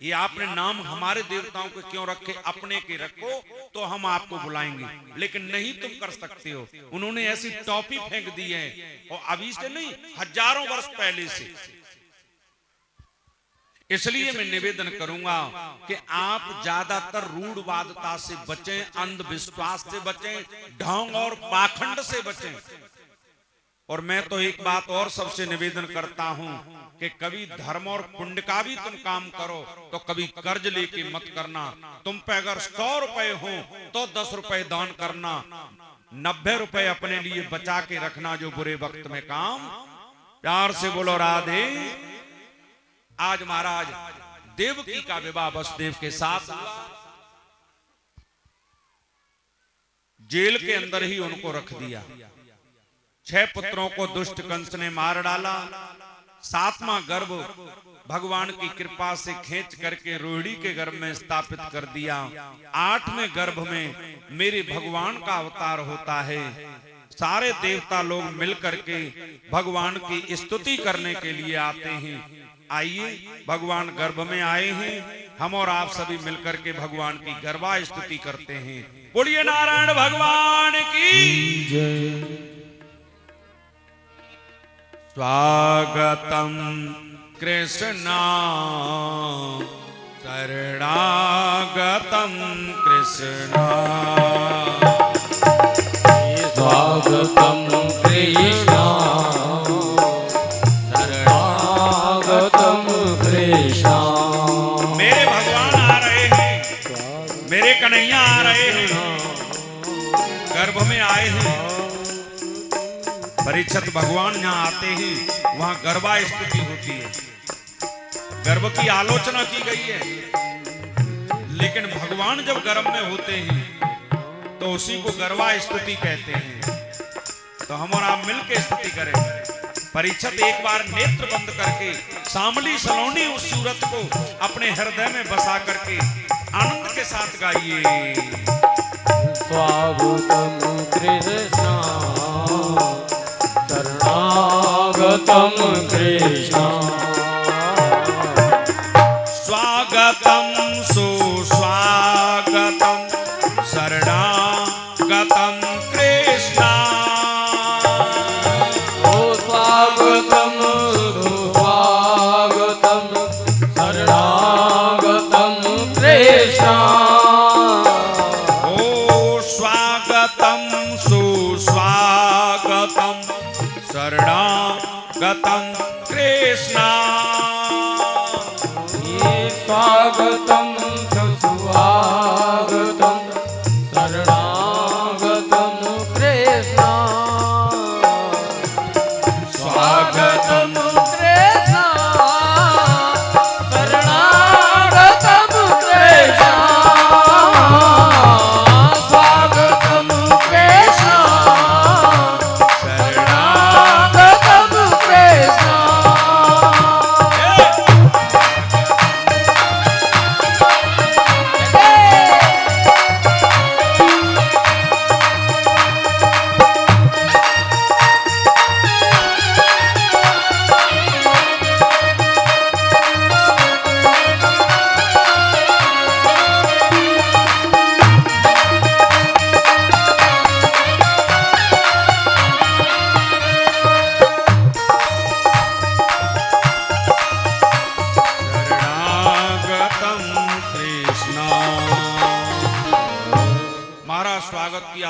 ये आपने नाम हमारे देवताओं के क्यों रखे, अपने के रखो तो हम आपको बुलाएंगे, लेकिन नहीं तुम कर सकते हो। उन्होंने ऐसी टॉपी फेंक दी है, और अभी से नहीं हजारों वर्ष पहले से। इसलिए मैं निवेदन करूंगा कि आप ज्यादातर रूढ़वादता से बचें, अंधविश्वास से बचें, ढोंग और पाखंड से बचें। और मैं तो एक बात और सबसे निवेदन करता हूं कि कभी धर्म और पुण्य का भी तुम काम करो तो कभी कर्ज लेके मत करना। तुम पे अगर 100 रुपए हो तो 10 रुपए दान करना, 90 रुपए अपने लिए बचा के रखना, जो बुरे वक्त में काम। प्यार से बोलो राधे। आज महाराज देवकी का विवाह वसुदेव के साथ, जेल के अंदर ही उनको रख दिया। 6 पुत्रों को दुष्ट कंस ने मार डाला, सातवां गर्भ भगवान की कृपा से खींच करके रोहिणी के गर्भ में स्थापित कर दिया। आठवें गर्भ में मेरे भगवान का अवतार होता है। सारे देवता लोग मिलकर के भगवान की स्तुति करने के लिए आते हैं। आइए, भगवान गर्भ में आए हैं, हम और आप सभी मिलकर के भगवान की गर्भा स्तुति करते हैं। बोलिए नारायण भगवान की जय। स्वागतम कृष्णा शरणागतम कृष्णा, स्वागतम कृष्णा शरणागतम कृष्णा। मेरे भगवान आ रहे हैं, मेरे कन्हैया आ रहे हैं, गर्भ में आए हैं। परीक्षित भगवान यहाँ आते हैं, वहां गर्भा स्तुति होती है, गर्भ की आलोचना की गई है। लेकिन भगवान जब गर्भ में होते हैं तो उसी को गर्भा स्तुति कहते हैं। तो हम और आप मिलकर स्तुति करें। परीक्षित एक बार नेत्र बंद करके सामली सलोनी उस सूरत को अपने हृदय में बसा करके आनंद के साथ गाइए। स्वागतम कृष्णा शरणागतम कृष्णा, स्वागतम सुस्वागतम शरणागतम कृष्णा। ओ स्वागतम सुस्वागतम शरणागतम कृष्णा। ओ स्वागतम सुस्वागतम शरणागतम कृष्णा। स्वागतम सुस्वागतम शरणागतम कृष्णा, स्वागतम कृष्णा शरणागतम कृष्णा, स्वागतम कृष्णा शरणागतम कृष्णा।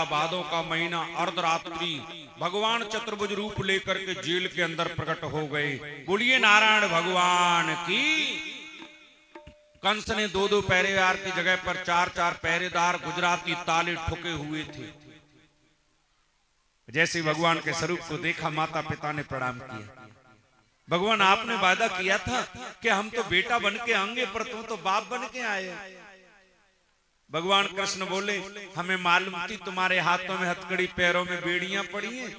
बादों का महीना अर्धरात्रि भगवान चतुर्भुज रूप लेकर के जेल के अंदर प्रकट हो गए। बोलिए नारायण भगवान की। कंस ने दो दो पहरेदार की जगह पर चार चार पहरेदार गुजराती ताले ठुके हुए थे। जैसे भगवान के स्वरूप को देखा, माता पिता ने प्रणाम किया। भगवान, आपने वादा किया था कि हम तो बेटा बन के आएंगे, पर तुम तो बाप बन के आए। भगवान कृष्ण बोले, हमें मालूम थी तुम्हारे हाथों में हथकड़ी, पैरों में बेड़ियां पड़ी हैं।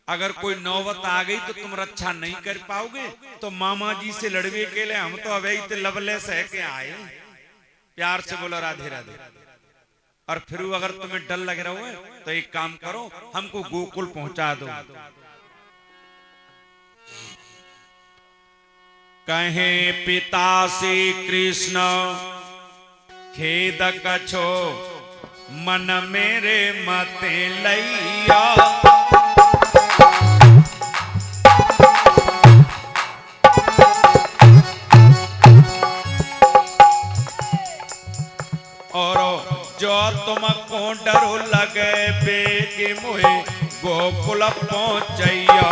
अगर कोई नौबत आ गई तो तुम रक्षा नहीं कर पाओगे, तो मामा जी से लड़वे के लिए हम तो अभी लवले सह के आए। प्यार से बोला राधे राधे। और फिर अगर तुम्हें डर लग रहा है तो एक काम करो, हमको गोकुल पहुंचा दो। कहे पिता से कृष्ण खेद कछो, मन मेरे मते लैया। और जो तुमको डरो लगे बेगे मुहे गोकुल पहुंचैया।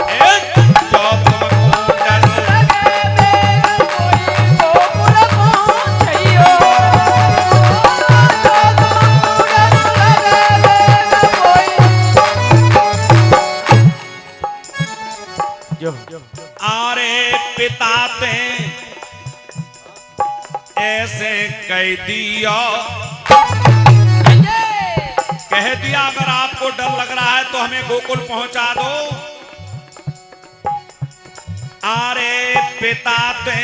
जो तुमको डर आरे पिता ते ऐसे कह दिया, कह दिया अगर आपको डर लग रहा है तो हमें गोकुल पहुंचा दो। पिता ते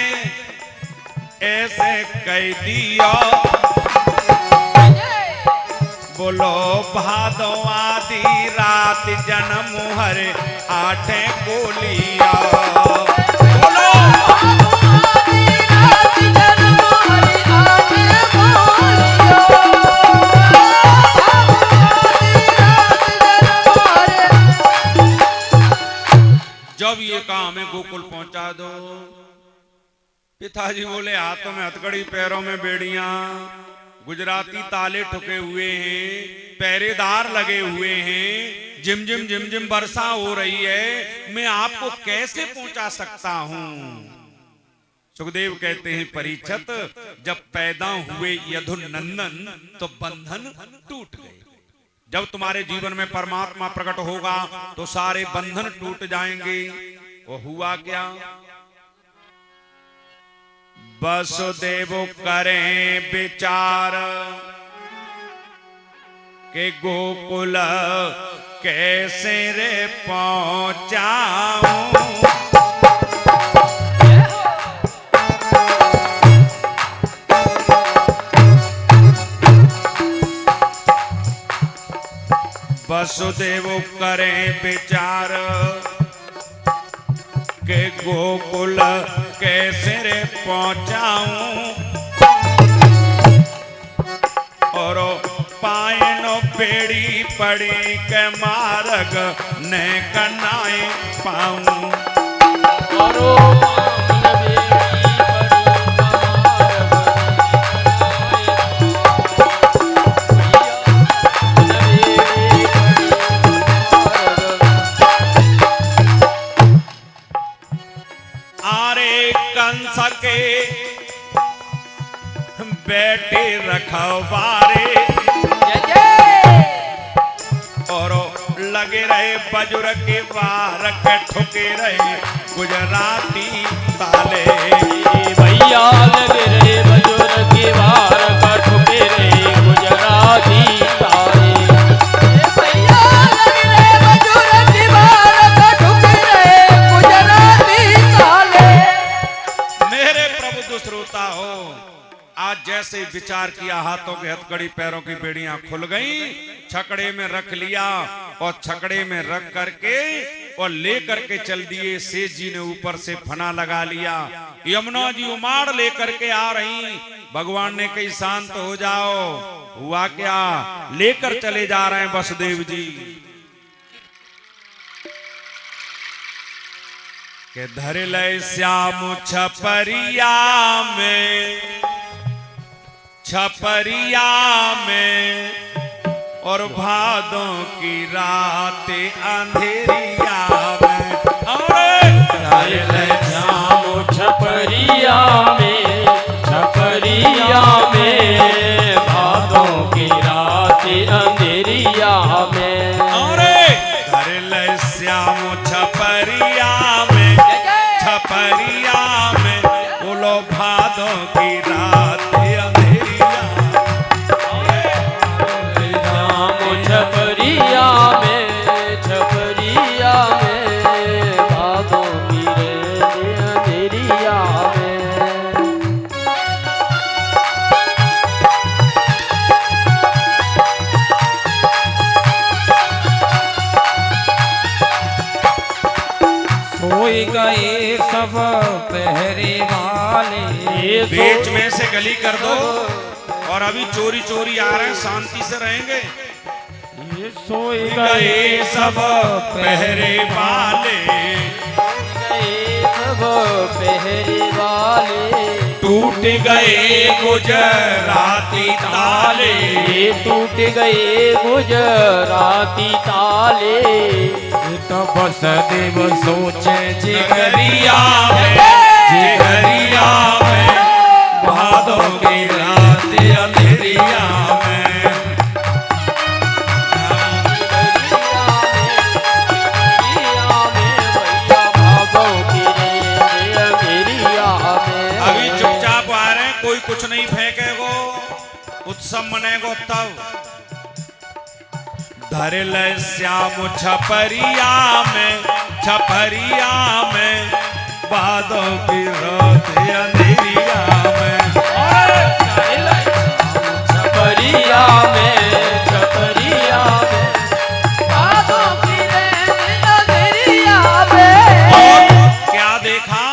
ऐसे कह दियो, बोलो भादो आदि रात जन्म हरे आठे गोलिया, बोलो जब ये काम हमें गोकुल पहुंचा दो। पिताजी बोले हाथों में हथकड़ी, पैरों में बेड़ियां, गुजराती ताले ठुके हुए हैं, पहरेदार लगे हुए हैं, झिमझिम झिमझिम वर्षा हो रही है, मैं आपको कैसे पहुंचा सकता हूं। सुखदेव कहते हैं परीक्षित, जब पैदा हुए यदुनंदन तो बंधन टूट गए। जब तुम्हारे जीवन में परमात्मा प्रकट होगा तो सारे बंधन टूट जाएंगे। वो हुआ क्या? वसुदेव करें विचार के गोकुल कैसे रे पहुंचाऊं, वसुदेव करें विचार के गोकुल कैसे रे पहुंचाऊं, और पायनो बेड़ी पड़ी के मार्ग ने कनाए पाऊं, सके बेटे रखवारे, और लगे रहे बजुर के वार के ठुके रहे गुजराती ताले, भैया लगे रहे बजुर के वार का ठुके रहे गुजराती ताले, भैया लगे रहे बजुर के वार का ठुके रहे गुजराती ताले। मेरे प्रभु श्रोता हो, आज जैसे विचार किया हाथों की हथकड़ी, पैरों की बेड़ियां खुल गई, छकड़े में रख लिया और छकड़े में रख करके और लेकर के चल दिए। शेष जी ने ऊपर से फना लगा लिया, यमुना जी उमाड़ लेकर के आ रही। भगवान ने कही शांत हो जाओ। हुआ क्या? लेकर चले जा रहे हैं वसुदेव जी के धर लय श्याम छपरिया में, छपरिया में, और भादों की रात अंधेरिया में, धर लय श्याम छपरिया में, छपरिया में, भादों की रात अंधेरिया में, धर लय श्याम छपरिया में, छपरिया में, बोलो भादों की रात अंधेरिया, छपरिया में, छपरिया में, भादों की रात अंधेरिया में। सोई गए सब पहरे वाले, बीच में से गली कर दो, और अभी चोरी चोरी आ रहे हैं, शांति से रहेंगे। सोई गए सब पहरे वाले, सब पहरे वाले, टूट गए गुजराती ताले, टूट गए गुजराती ताले, तो वसुदेव सोचे जिगरिया में, जिगरिया में, भादों की रात अंधेरिया में, अभी चुपचाप आ रहे हैं, कोई कुछ नहीं फेंकेगो, उत्सव मनेगो तब। धर लय श्याम छपरिया में, छपरिया में, भादों की रात अंधेरिया में छपरिया में भादों की रेत अंधेरिया में। और क्या देखा?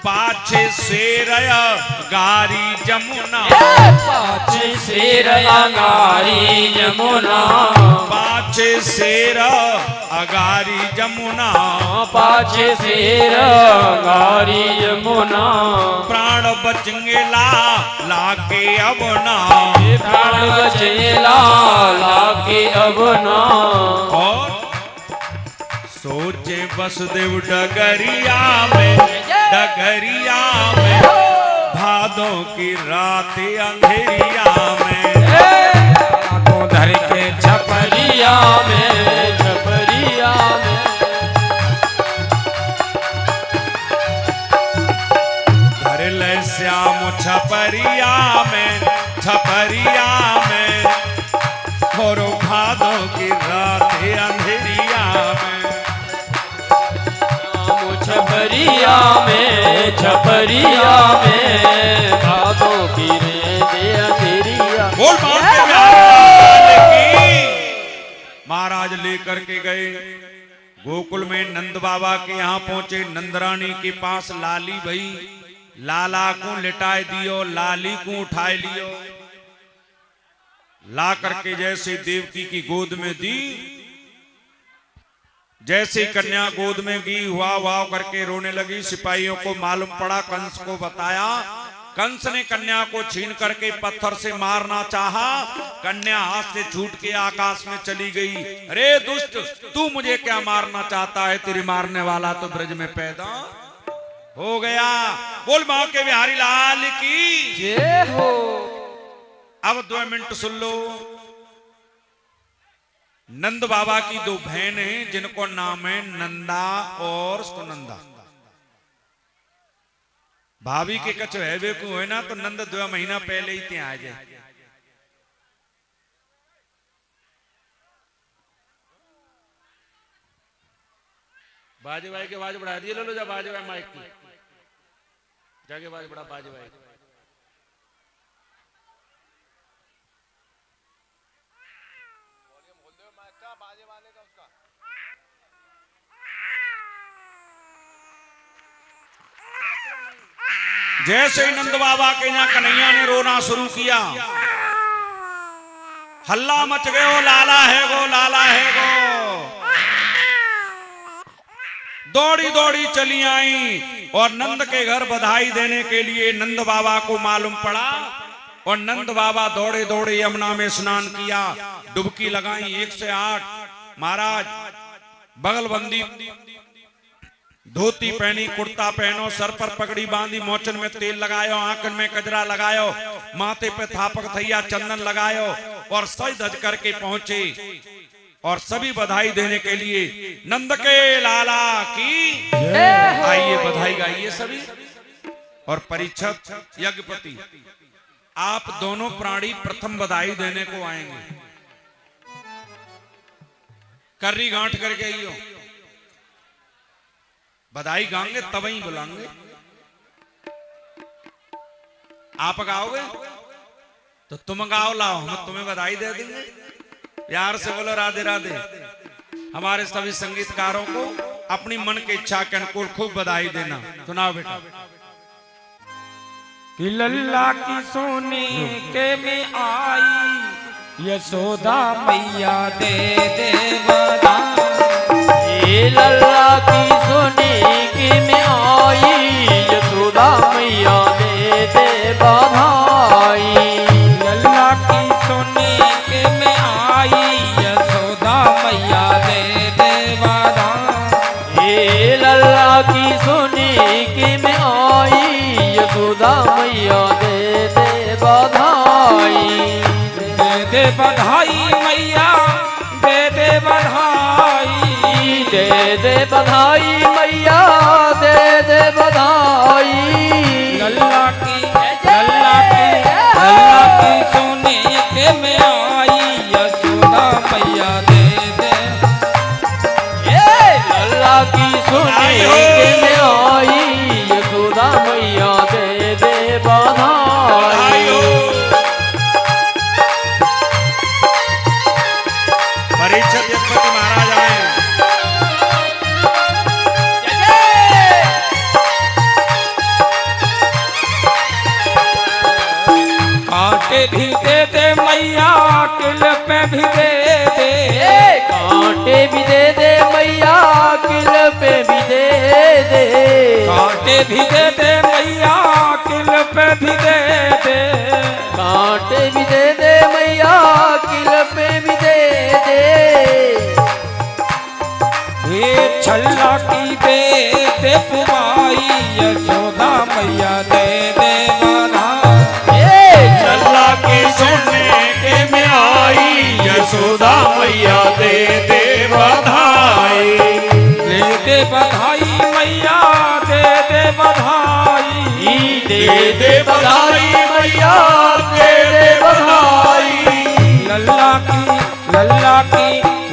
पाछे शेरया गारी जमुना, पाछे शेर अगारी जमुना, पाछे शेर अगारी जमुना, पाछे शेर अगारी जमुना। प्राण बचेंगे लाके अबना, प्राण बचेला लाके अबना। और सोचे वसुदेव डगरिया में, डगरिया में भादों की रात अंधेरिया में तो धर के छपरिया में, छपरिया में धर ले श्याम छपरिया में, छपरिया में और भादों की रात अंधेरिया में। छपरिया में, छपरिया में भादों की रेत अंधेरिया। बोल बात के बिहारी लाल की। महाराज लेकर के गए गोकुल में, नंद बाबा के यहाँ पहुंचे। नंदरानी के पास लाली भई, लाला को लिटाए दियो, लाली को उठाए लियो। ला करके जैसे देवकी की गोद में दी, जैसे कन्या गोद में गी, वाह वाह करके रोने लगी। सिपाहियों को मालूम पड़ा, कंस को बताया। कंस ने कन्या को छीन करके पत्थर से मारना चाहा। कन्या हाथ से छूट के आकाश में चली गई। अरे दुष्ट, तू मुझे क्या मारना चाहता है? तेरी मारने वाला तो ब्रज में पैदा हो गया। बोल मां के बिहारी लाल की जय हो। अब 2 मिनट सुन लो। नंद बाबा की 2 बहन हैं जिनको नाम है नंदा और सुनंदा। भाभी के कछ है को है ना, तो नंद 2 महीना पहले ही ત્યાં आ जाए। बाजे भाई के आवाज बढ़ा दिए, ले लो जा बाजे भाई माइक की जाके आवाज बढ़ा बाजे भाई। जैसे ही नंद बाबा के यहाँ कन्हैया ने रोना शुरू किया, हल्ला मच गयो, लाला है गो, लाला है गो। दौड़ी दौड़ी चली आई और नंद के घर बधाई देने के लिए नंद बाबा को मालूम पड़ा। और नंद बाबा दौड़े दौड़े यमुना में स्नान किया, डुबकी लगाई 1 से 8। महाराज बगलबंदी धोती पहनी, कुर्ता पहनो, सर पर पगड़ी बांधी, मोचन में तेल लगायो, आंखन में कजरा लगायो, माथे पे थापक थैया चंदन लगायो और सज धज करके पहुंचे। और सभी बधाई देने के लिए नंद के लाला की आइए, बधाई गाइए सभी। और परीक्षक यज्ञपति, आप दोनों प्राणी प्रथम बधाई देने को आएंगे। कर्री गांठ करके आइयो, बधाई गाएंगे तब ही बुलाएंगे। आप गाओगे तो तुम गाओ, लाओ हम तुम्हें बधाई दे देंगे। प्यार से बोलो राधे राधे। हमारे सभी संगीतकारों को अपनी मन की इच्छा के अनुकूल खूब बधाई देना। सुनाओ बेटा। कि लल्ला की सोने के में आई, यशोदा मैया दे दे बधाई। ये लल्ला की सोने के में आई, यशोदा मैया दे दे बधाई। लल्ला की सोने के में आई, यशोदा मैया दे दे बधाई। ये लल्ला की सोने के में आई, यशोदा मैया दे दे बधाई। दे दे बधाई मैया, दे दे बधाई, दे दे बधाई मैया, दे दे बधाई। लल्ला की सोने के में आई, यशोदा मैया दे दे। महाराज आए। कांटे भी दे दे मैया किल पे भी दे दे, कांटे भी दे दे मैया किल पे भी दे दे, कांटे भी दे दे मैया किल पे भी दे दे, कांटे भी दे दे मैया किल पे भी दे दे, ये छल्ला की दे दे पुमाई यशोदा मैया दे दे बधाई, छल्ला की सोने के में आई यशोदा मैया दे दे बधाई, दे दे बधाई मैया दे दे बधाई, दे दे बधाई मैया दे दे बधाई,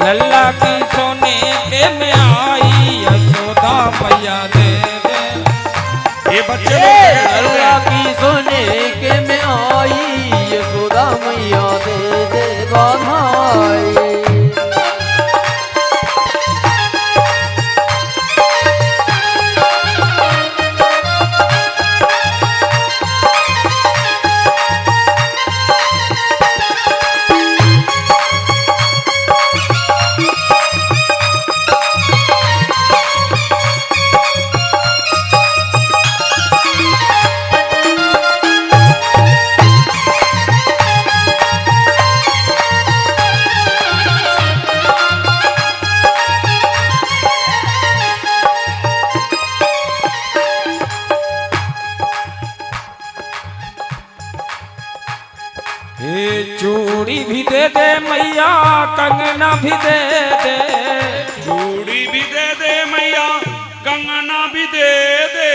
लल्ला की सोने के में आई यशोदा मैया दे दे। ये बच्चे अल्लाह की सोने के में आई यशोदा मैया दे दे बधाई। हे चूड़ी भी दे दे मैया कंगना भी दे दे, चूड़ी भी दे दे मैया कंगना भी दे दे,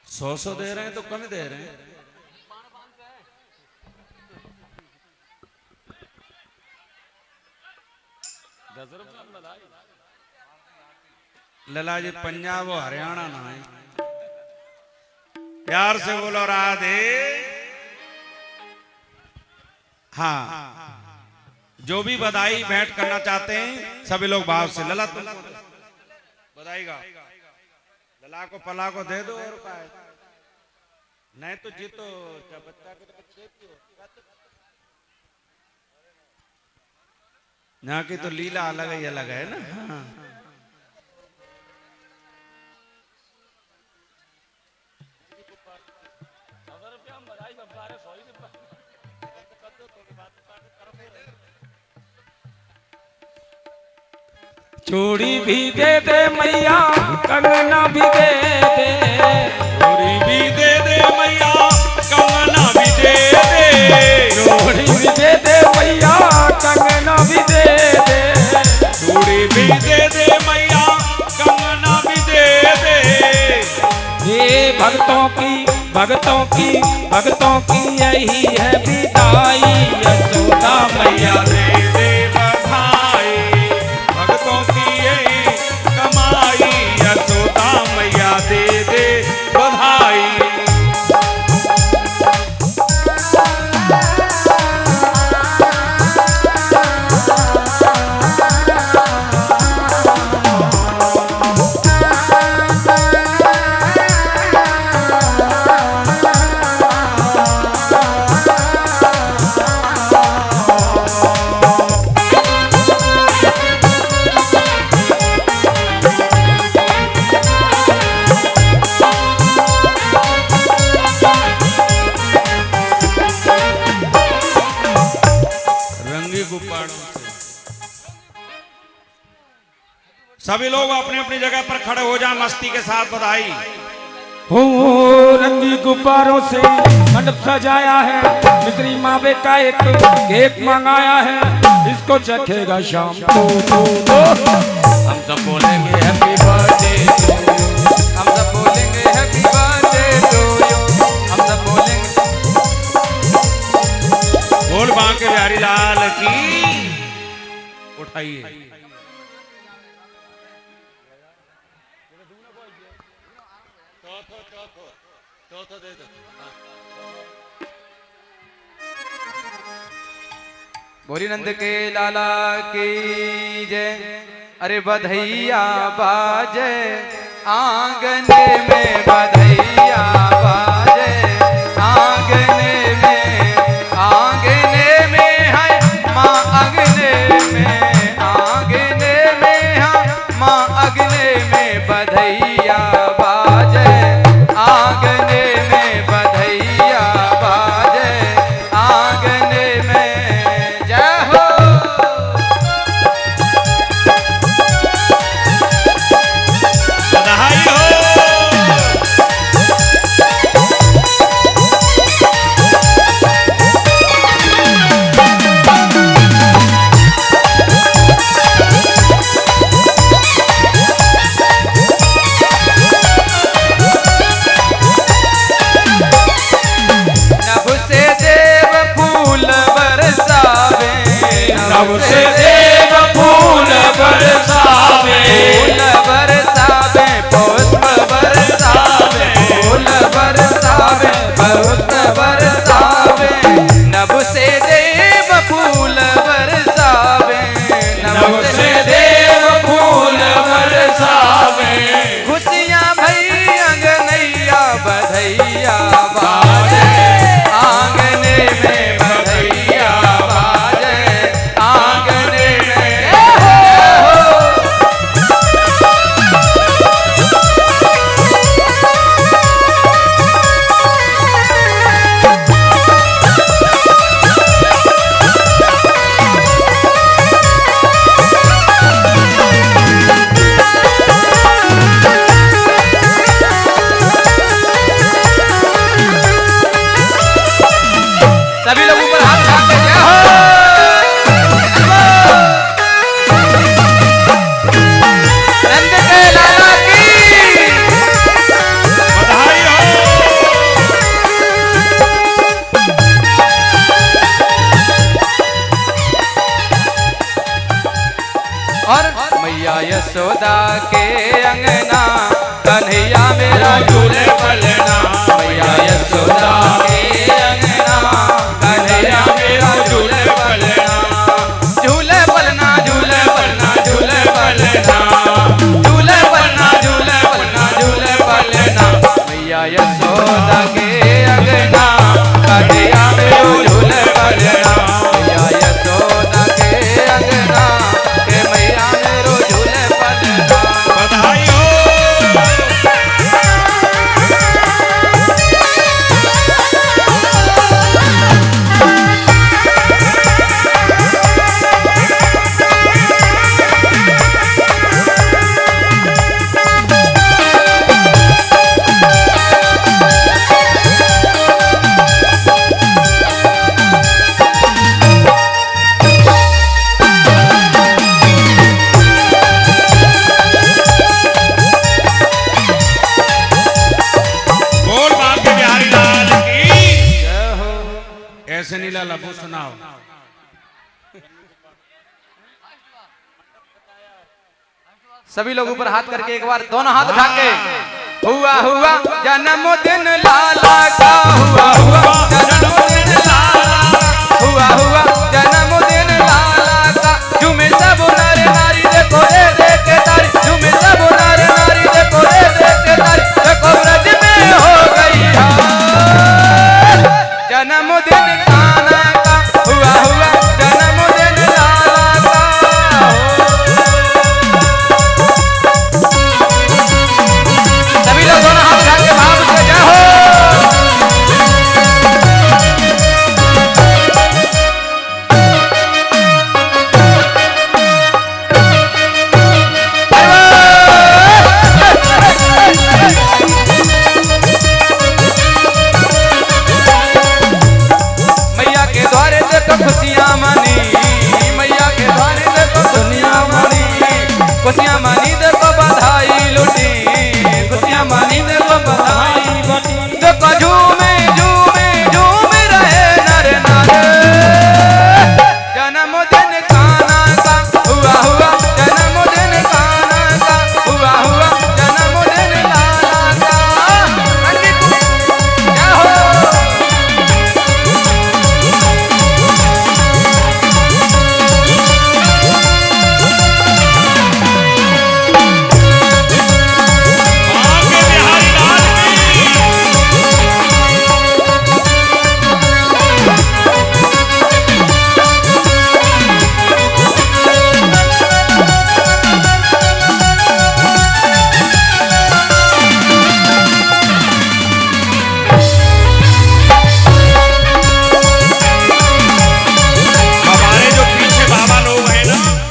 100 दे रहे हैं तो कम दे रहे हैं। लला जी पंजाब और हरियाणा ना है। प्यार से बोलो राधे। हाँ, जो भी बधाई भेंट करना चाहते हैं सभी लोग भाव से। लला तुम बधाई गा, लला को पला को दे दो और का नहीं तो जीतो बच्चा के यहाँ की तो लीला अलग ही अलग है ना। हाँ। चूड़ी भी दे दे मैया कंगना भी दे दे, चूड़ी भी दे दे मैया कंगना भी दे दे, चूड़ी भी दे दे मैया कंगना भी दे दे, चूड़ी भी दे दे मैया कंगना भी दे दे। ये भक्तों की यही है विदाई यशोदा मैया दे दे बधाई, भक्तों की यही कमाई यशोदा मैया दे दे बधाई। सभी लोग अपनी अपनी जगह पर खड़े हो जाएं, मस्ती के साथ बधाई हो। रंगी गुब्बारों से मंडप सजाया है, मिस्त्री मावे का एक केक मंगाया है, इसको चखेगा शाम को। हम सब बोलेंगे हैप्पी बर्थडे टू यू, हम सब बोलेंगे हैप्पी बर्थडे टू यू, हम सब बोलेंगे। बोल बांके बिहारी लाल की। उठाइए तो दे दो। बोली नंद के लाला की जय। अरे बधैया बाजे आंगन में, बधैया बाजे आंगन में, आंगन में है माँ अगन में, आंगन में है माँ अगन में, बधैया बाजे आंगन में, बधैया बाजे आंगन में। जय हो। बधाई हो। नभ से देव फूल बरसावे, नभ से देव फूल बरसावे, फूल बरसावे पुष्प बरसावे, फूल बरसावे पुष्प बरसावे। नभ से देव फूल बरसावे, नभ से देव फूल बरसावे। खुशियाँ भई अंगनैया, बधैया बाजे आंगन में, बधैया बाजे आंगन में। सभी लोग ऊपर हाथ उठा के जय हो। नंद के लाला की बधाई हो। और मैया यशोदा के अंगना, कन्हैया मेरा झूले पलना, मैया यशोदा के अंगना, कन्हैया मेरा झूले पलना, झूले पलना, झूले पलना, झूले पलना, झूले पलना, झूले पलना, झूले पलना। मैया यशोदा के अंगना, कन्हैया मेरा झूले पलना, मैया यशोदा के अंगना, के मैया मेरो झूले पलना। बधाई हो। बोल बाप के बिहारी लाल की। ऐसे नहीं लाला वो सुनाओ। सभी लोग ऊपर हाथ करके एक बार दोनों हाथ उठा के। हुआ हुआ जन्मदिन लाला का, हुआ हुआ जन्मदिन लाला, हुआ हुआ जन्मदिन लाला का। झूमे सब नर नारी, देखो रे देख के तारी, झूमे सब नर नारी, देखो रे देख के तारी। देखो व्रज में हो गई हार, जन्मदिन कान्हा का, हुआ हुआ जन्मदिन लाला का। सभी लोग दोनों हाथ उठा के भाव से जय हो।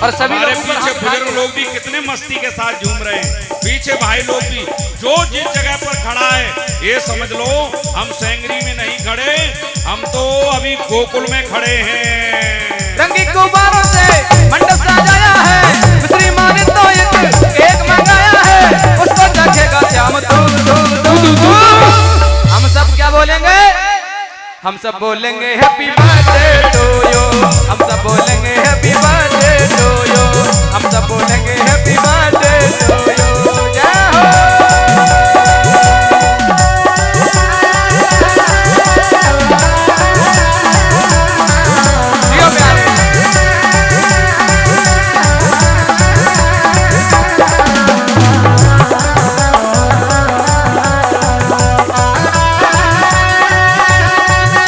और सभी हमारे लोग ऊपर पीछे हाथ उठा बुजुर्ग के- लोग भी कितने मस्ती के साथ झूम रहे हैं, पीछे भाई लोग भी। जो जिस जगह पर खड़ा है ये समझ लो हम सेंगरी में नहीं खड़े, हम तो अभी गोकुल में खड़े हैं। रंगी गुब्बारों से मंडप सजाया है, मिस्री माँ ने तो एक मंगाया है, उसको चखेगा श्याम तू। हम सब क्या बोलेंगे? हम सब बोलेंगे हैप्पी बर्थडे टू यू, हम सब बोलेंगे हैप्पी बर्थडे टू यू, हम सब बोलेंगे हैप्पी बर्थडे टू यू। जय हो। जियो प्यार।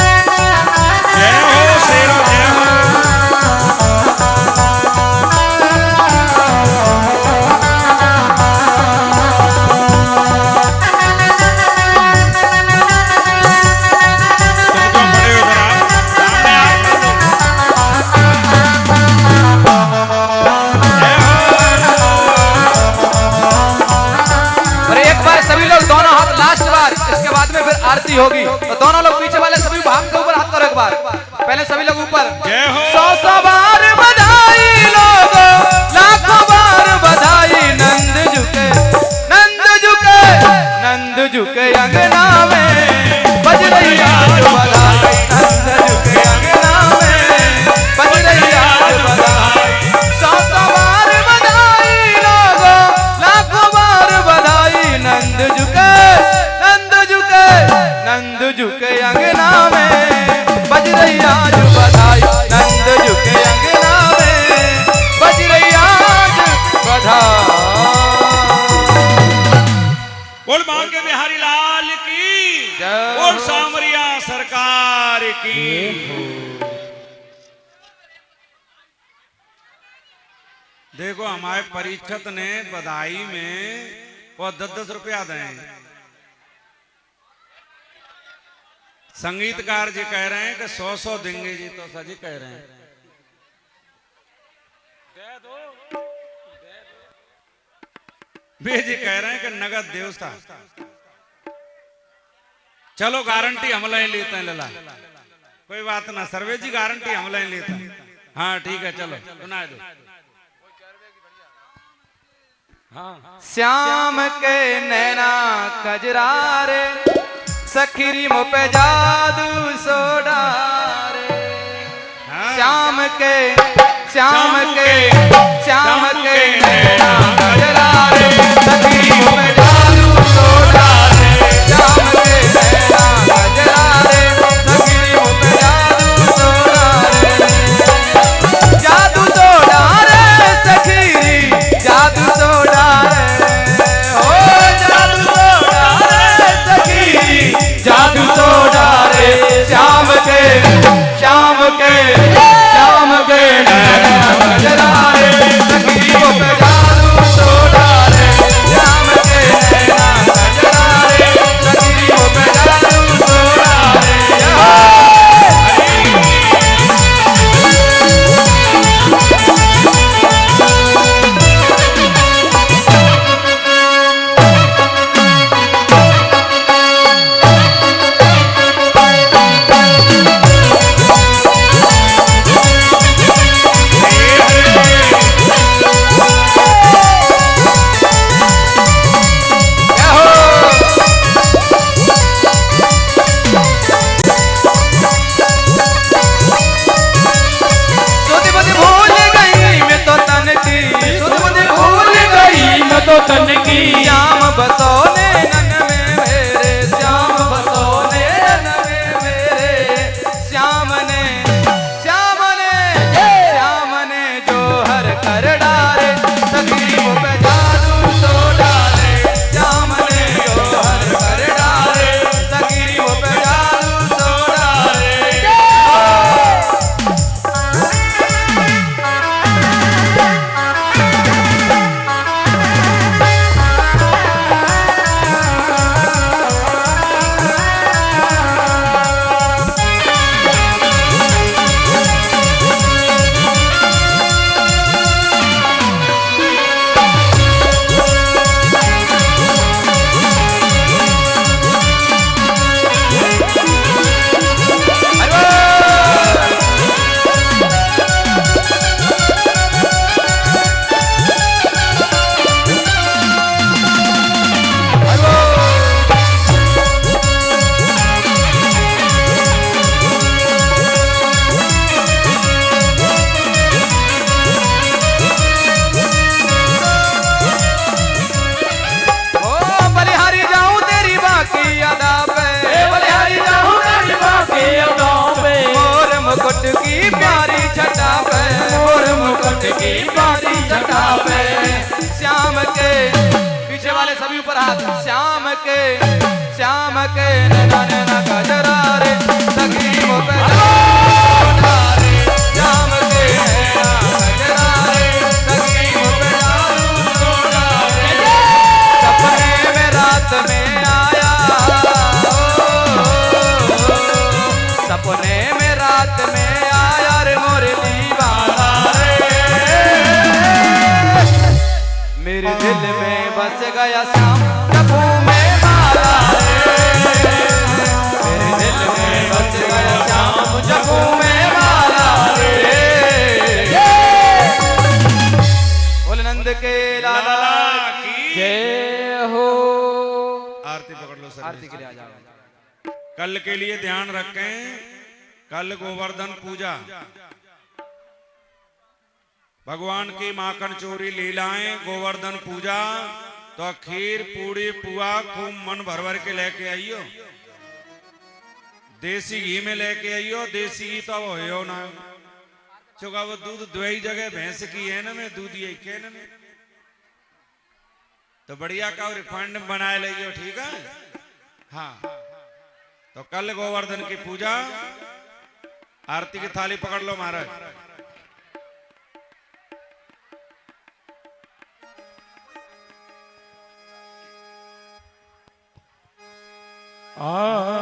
जय हो शेरों, जय हो। तुम क्यों खड़े हो जरा? सामने आओ सब लोग। जय हो। और एक बार सभी लोग दोनों हाथ लास्ट बार, इसके बाद में फिर आरती होगी, तो दोनों लोग पीछे वाले सभी भाग के ऊपर हाथ करो एक बार, पहले सभी लोग ऊपर। जय हो। 100 बार बधाई लोगों, लाखों बार बधाई। नंद झुके, नंद झुके, नंद झुके अंगना में, बज रही आज बधाई। नंद झुके अंगना में, बज रही आज बधाई। 100 बार बधाई लोगों, लाखों बार बधाई। नंद झुके, नंद झुके, नंद झुके अंगना में, बज रही आज बधाई। नंद झुके अंगना में, बज रही आज बधाई। बोल बांके बिहारी लाल की, जय बोल हो। सामरिया सरकार की। देखो हमारे परीक्षित ने बधाई में वो 10-10 रुपया दें। संगीतकार जी कह रहे हैं कि 100-100 देंगे जी, तो सजी कह रहे हैं वे जी कह रहे हैं कि नगद देवता। चलो गारंटी हम ले लेते हैं लला, कोई बात ना। सर्वे जी गारंटी हम ले लेते हैं। हाँ ठीक है, चलो सुना दो। श्याम के नैना कजरारे, सखीरी मुँह पे जादू सोडारे। हाँ। श्याम के, श्याम के, श्याम के नैना कजरारे, सखीरी मुँह पे जादू सोडारे। श्याम के नैना कजरारे, सखीरी मुँह पे जादू सोडारे। जादू सोडारे सखीरी, जादू सोडारे। हो जादू सोडारे सखीरी, जादू सोडारे। श्याम के, श्याम के, श्याम के नैना कजरारे, सखीरी मुँह पे जादू सोडारे। श्याम के नैना कजरारे, सखीरी मुँह पे जादू सोडारे। की बारी जटा पे श्याम के पीछे वाले सभी ऊपर हाथ श्याम के नैना नैना गजरा रे सखी वो पे रे श्याम के नैना गजरा रे सखी वो पे रे सपने में रात में आया सपने में रात में आया रे मोरे दीवाना रे मेरे दिल में बस गया श्याम जपू में माला रे मेरे दिल में बस गया श्याम जपू में माला रे बोल नंद के लाला की जय हो। आरती पकड़ लो सर। आरती के लिए आ जाओ। कल के लिए ध्यान रखें, कल गोवर्धन पूजा, भगवान की माखन चोरी लीलाएं, गोवर्धन पूजा, तो खीर पूड़ी पुआ खूब मन भर भर के लेके आइयो। देसी घी में लेके आइयो, देसी घी तो अब हो ना चुका वो दूध दुई जगह भैंस की है ना में दूध ये के ना में तो बढ़िया का रिफाइंड बनाए लियो, ठीक है। हाँ तो कल गोवर्धन की पूजा, आरती की थाली पकड़ लो महाराज। आ